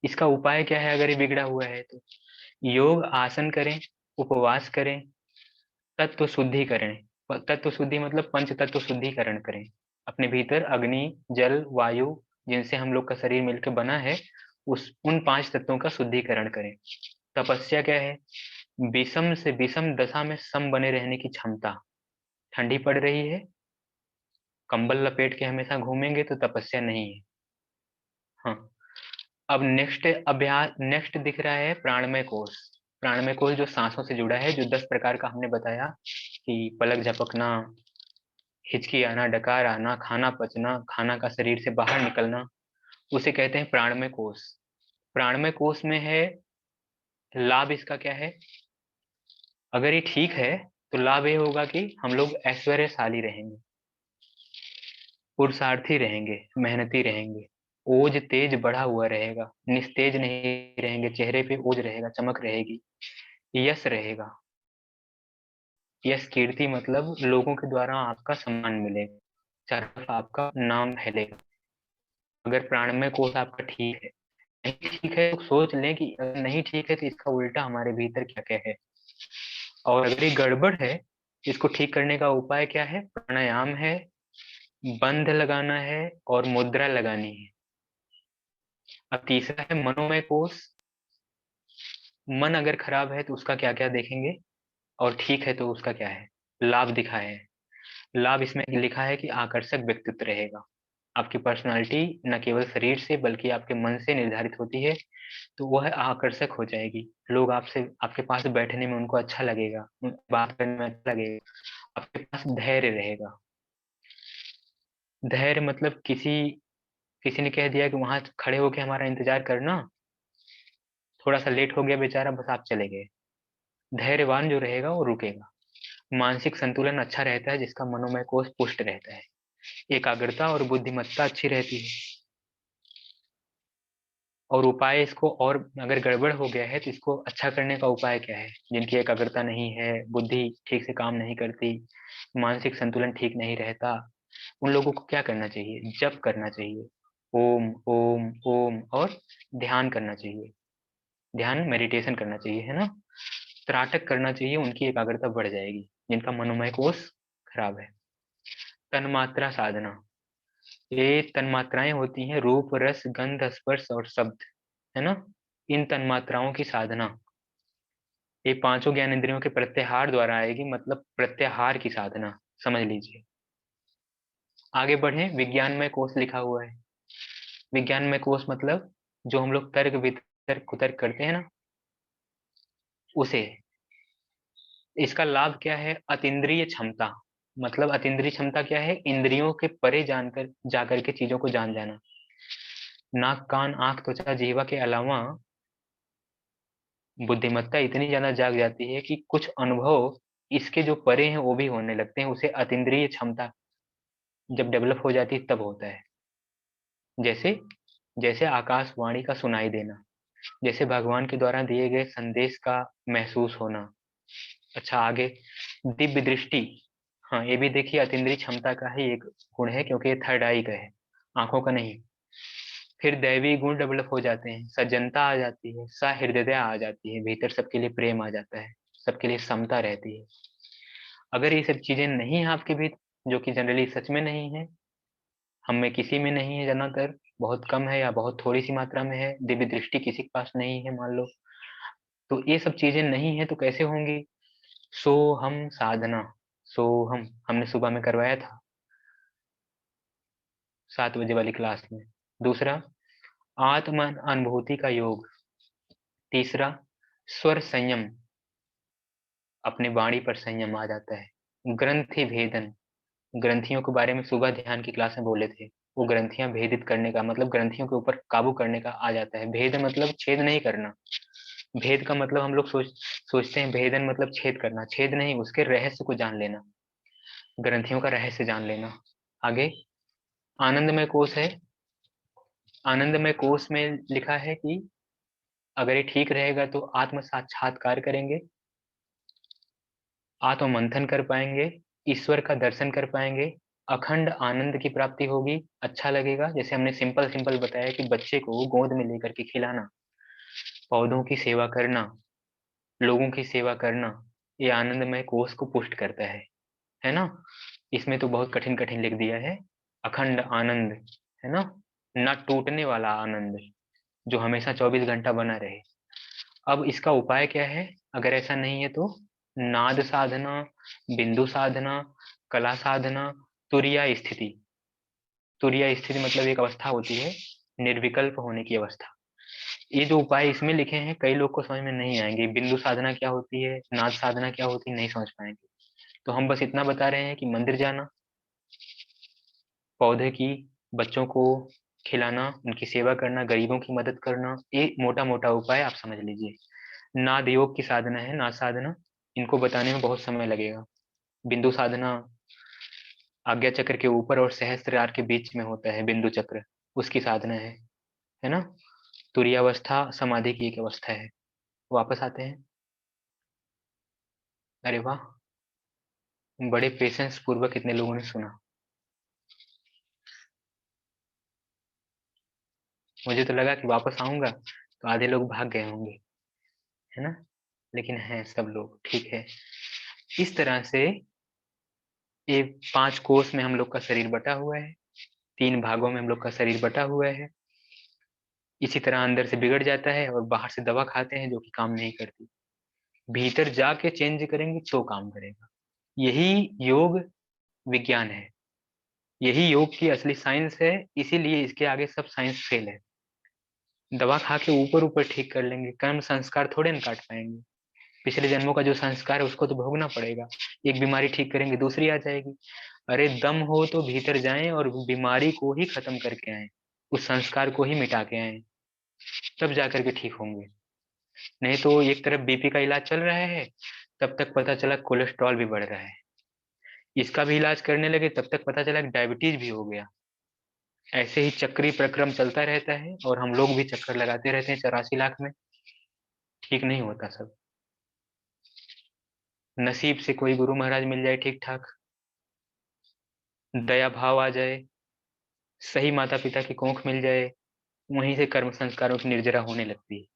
इसका उपाय क्या है अगर ये बिगड़ा हुआ है तो? योग आसन करें, उपवास करें, तत्व शुद्धिकरण। तत्व शुद्धि मतलब पंच तत्व शुद्धिकरण करें। अपने भीतर अग्नि, जल, वायु, जिनसे हम लोग का शरीर मिलकर बना है, उस उन 5 तत्वों का शुद्धिकरण करें। तपस्या क्या है? विषम से विषम दशा में सम बने रहने की क्षमता। ठंडी पड़ रही है, कंबल लपेट के हमेशा घूमेंगे तो तपस्या नहीं है। हाँ, अब नेक्स्ट अभ्यास, नेक्स्ट दिख रहा है प्राणमय कोष। प्राणमय कोष जो सांसों से जुड़ा है, जो 10 प्रकार का हमने बताया कि पलक झपकना, हिचकी आना, डकार आना, खाना पचना, खाना का शरीर से बाहर निकलना, उसे कहते हैं प्राणमय कोष। प्राणमय कोष में है, लाभ इसका क्या है? अगर ये ठीक है तो लाभ ये होगा कि हम लोग ऐश्वर्यशाली रहेंगे, पुरुषार्थी रहेंगे, मेहनती रहेंगे, ओज तेज बढ़ा हुआ रहेगा, निस्तेज नहीं रहेंगे, चेहरे पे ओज रहेगा, चमक रहेगी, यश रहेगा। यश कीर्ति मतलब लोगों के द्वारा आपका सम्मान मिलेगा, चारों तरफ आपका नाम फैलेगा। अगर प्राणमय कोष आपका ठीक है, नहीं ठीक है तो सोच लें कि अगर नहीं ठीक है तो इसका उल्टा हमारे भीतर क्या क्या है। और अगर ये गड़बड़ है, इसको ठीक करने का उपाय क्या है? प्राणायाम है, बंध लगाना है और मुद्रा लगानी है। अब तीसरा है मनोमय कोष। मन अगर खराब है तो उसका क्या क्या देखेंगे, और ठीक है तो उसका क्या है, लाभ दिखाए है। लाभ इसमें लिखा है कि आकर्षक व्यक्तित्व रहेगा। आपकी पर्सनालिटी न केवल शरीर से बल्कि आपके मन से निर्धारित होती है, तो वह आकर्षक हो जाएगी। लोग आपसे, आपके पास बैठने में उनको अच्छा लगेगा, बात करने में अच्छा लगेगा, आपके पास धैर्य रहेगा, धैर्य मतलब किसी किसी ने कह दिया कि वहां खड़े होके हमारा इंतजार करना, थोड़ा सा लेट हो गया बेचारा, बस आप चले गए। धैर्यवान जो रहेगा वो रुकेगा। मानसिक संतुलन अच्छा रहता है जिसका मनोमय कोष पुष्ट रहता है। एकाग्रता और बुद्धिमत्ता अच्छी रहती है। और उपाय इसको, और अगर गड़बड़ हो गया है तो इसको अच्छा करने का उपाय क्या है? जिनकी एकाग्रता नहीं है, बुद्धि ठीक से काम नहीं करती, मानसिक संतुलन ठीक नहीं रहता, उन लोगों को क्या करना चाहिए? जप करना चाहिए। ओम ओम ओम, और ध्यान करना चाहिए। ध्यान मेडिटेशन करना चाहिए, है ना। त्राटक करना चाहिए, उनकी एकाग्रता बढ़ जाएगी जिनका मनोमय कोष खराब है। तन्मात्रा साधना, ये तन्मात्राएं होती हैं, रूप रस गंध स्पर्श और शब्द, है ना। इन तन्मात्राओं की साधना ये पांचों ज्ञान इंद्रियों के प्रत्याहार द्वारा आएगी, मतलब प्रत्याहार की साधना, समझ लीजिए। आगे बढ़े, विज्ञान में कोष लिखा हुआ है। विज्ञान में कोष मतलब जो हम लोग तर्क वितर्क कुतर्क करते हैं ना, उसे। इसका लाभ क्या है? अतीन्द्रिय क्षमता। मतलब अतीन्द्रिय क्षमता क्या है? इंद्रियों के परे जानकर जाकर के चीजों को जान जाना। नाक कान आंख त्वचा जीवा के अलावा बुद्धिमत्ता इतनी ज्यादा जाग जाती है कि कुछ अनुभव इसके जो परे हैं वो भी होने लगते हैं। उसे अतीन्द्रिय क्षमता जब डेवलप हो जाती है तब होता है। जैसे जैसे आकाशवाणी का सुनाई देना, जैसे भगवान के द्वारा दिए गए संदेश का महसूस होना। अच्छा आगे, दिव्य दृष्टि। हाँ, ये भी देखिए अतीन्द्रिय क्षमता का ही एक गुण है, क्योंकि ये थर्ड आई का है, आंखों का नहीं। फिर दैवी गुण डेवलप हो जाते हैं, सज्जनता आ जाती है, सहृदयता आ जाती है, भीतर सबके लिए प्रेम आ जाता है, सबके लिए समता रहती है। अगर ये सब चीजें नहीं है आपके भीतर, जो कि जनरली सच में नहीं है, हम में किसी में नहीं है, ज्यादातर बहुत कम है या बहुत थोड़ी सी मात्रा में है, दिव्य दृष्टि किसी के पास नहीं है मान लो, तो ये सब चीजें नहीं है तो कैसे होंगी? सो हम साधना, सो हम हमने सुबह में करवाया था 7 बजे वाली क्लास में। दूसरा, आत्म अनुभूति का योग। तीसरा, स्वर संयम, अपने वाणी पर संयम आ जाता है। ग्रंथि भेदन, ग्रंथियों के बारे में सुबह ध्यान की क्लास में बोले थे, वो ग्रंथियां भेदित करने का मतलब ग्रंथियों के ऊपर काबू करने का आ जाता है। भेद मतलब छेद नहीं करना। भेद का मतलब हम लोग सोचते हैं भेदन मतलब छेद करना, छेद नहीं, उसके रहस्य को जान लेना, ग्रंथियों का रहस्य जान लेना। आगे, आनंदमय कोश है। आनंदमय कोश में लिखा है कि अगर ये ठीक रहेगा तो आत्म साक्षात्कार करेंगे, आत्म मंथन कर पाएंगे, ईश्वर का दर्शन कर पाएंगे, अखंड आनंद की प्राप्ति होगी, अच्छा लगेगा। जैसे हमने सिंपल सिंपल बताया कि बच्चे को गोद में लेकर के खिलाना, पौधों की सेवा करना, लोगों की सेवा करना, ये आनंदमय कोष को पुष्ट करता है ना। इसमें तो बहुत कठिन कठिन लिख दिया है। अखंड आनंद, है ना, ना टूटने वाला आनंद जो हमेशा 24 घंटा बना रहे। अब इसका उपाय क्या है? अगर ऐसा नहीं है तो नाद साधना, बिंदु साधना, कला साधना, तुरिया स्थिति। तुरिया स्थिति मतलब एक अवस्था होती है निर्विकल्प होने की अवस्था। ये जो उपाय इसमें लिखे हैं कई लोग को समझ में नहीं आएंगे। बिंदु साधना क्या होती है, नाद साधना क्या होती है, नहीं समझ पाएंगे। तो हम बस इतना बता रहे हैं कि मंदिर जाना, पौधे की, बच्चों को खिलाना, उनकी सेवा करना, गरीबों की मदद करना, ये मोटा मोटा उपाय आप समझ लीजिए। नाद योग की साधना है, नाद साधना, इनको बताने में बहुत समय लगेगा। बिंदु साधना आज्ञा चक्र के ऊपर और सहस्त्रार के बीच में होता है बिंदु चक्र, उसकी साधना है ना। तुरीयावस्था समाधि की एक अवस्था है। वापस आते हैं। अरे वाह, बड़े पेशेंस पूर्वक कितने लोगों ने सुना। मुझे तो लगा कि वापस आऊंगा तो आधे लोग भाग गए होंगे, है ना, लेकिन हैं सब लोग, ठीक है। इस तरह से ये 5 कोष में हम लोग का शरीर बटा हुआ है, 3 भागों में हम लोग का शरीर बटा हुआ है। इसी तरह अंदर से बिगड़ जाता है और बाहर से दवा खाते हैं जो कि काम नहीं करती। भीतर जाके चेंज करेंगे तो काम करेगा। यही योग विज्ञान है, यही योग की असली साइंस है। इसीलिए इसके आगे सब साइंस फेल है। दवा खा के ऊपर ऊपर ठीक कर लेंगे, कर्म संस्कार थोड़े न काट पाएंगे। पिछले जन्मों का जो संस्कार है उसको तो भोगना पड़ेगा। एक बीमारी ठीक करेंगे दूसरी आ जाएगी। अरे दम हो तो भीतर जाएं और बीमारी को ही खत्म करके आए, उस संस्कार को ही मिटा के आए, तब जाकर के ठीक होंगे। नहीं तो एक तरफ बीपी का इलाज चल रहा है, तब तक पता चला कोलेस्ट्रॉल भी बढ़ रहा है। इसका भी इलाज करने लगे तब तक पता चला कि डायबिटीज भी हो गया। ऐसे ही चक्री प्रक्रम चलता रहता है और हम लोग भी चक्कर लगाते रहते हैं 84 लाख में। ठीक नहीं होता सब। नसीब से कोई गुरु महाराज मिल जाए ठीक ठाक, दया भाव आ जाए, सही माता पिता की कोख मिल जाए, वहीं से कर्म संस्कारों की निर्जरा होने लगती है।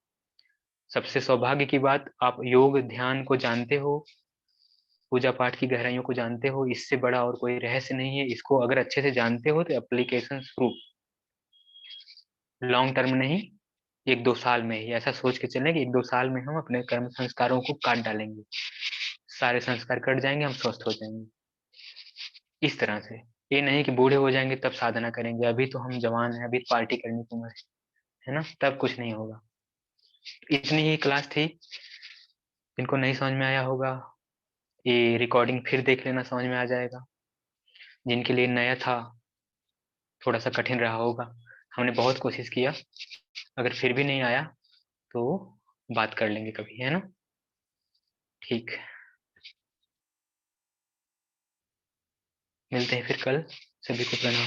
सबसे सौभाग्य की बात, आप योग ध्यान को जानते हो, पूजा पाठ की गहराइयों को जानते हो, इससे बड़ा और कोई रहस्य नहीं है। इसको अगर अच्छे से जानते हो तो एप्लीकेशन प्रूफ, लॉन्ग टर्म नहीं, 1-2 साल में ही ऐसा सोच के चलें कि 1-2 साल में हम अपने कर्म संस्कारों को काट डालेंगे, सारे संस्कार कट जाएंगे, हम स्वस्थ हो जाएंगे। इस तरह से, ये नहीं कि बूढ़े हो जाएंगे तब साधना करेंगे, अभी तो हम जवान हैं, अभी पार्टी करने की उम्र है ना, तब कुछ नहीं होगा। इतनी ही क्लास थी। जिनको नहीं समझ में आया होगा, ये रिकॉर्डिंग फिर देख लेना, समझ में आ जाएगा। जिनके लिए नया था, थोड़ा सा कठिन रहा होगा, हमने बहुत कोशिश किया। अगर फिर भी नहीं आया तो बात कर लेंगे कभी, है ना। ठीक, मिलते हैं फिर कल। सभी को प्रणाम।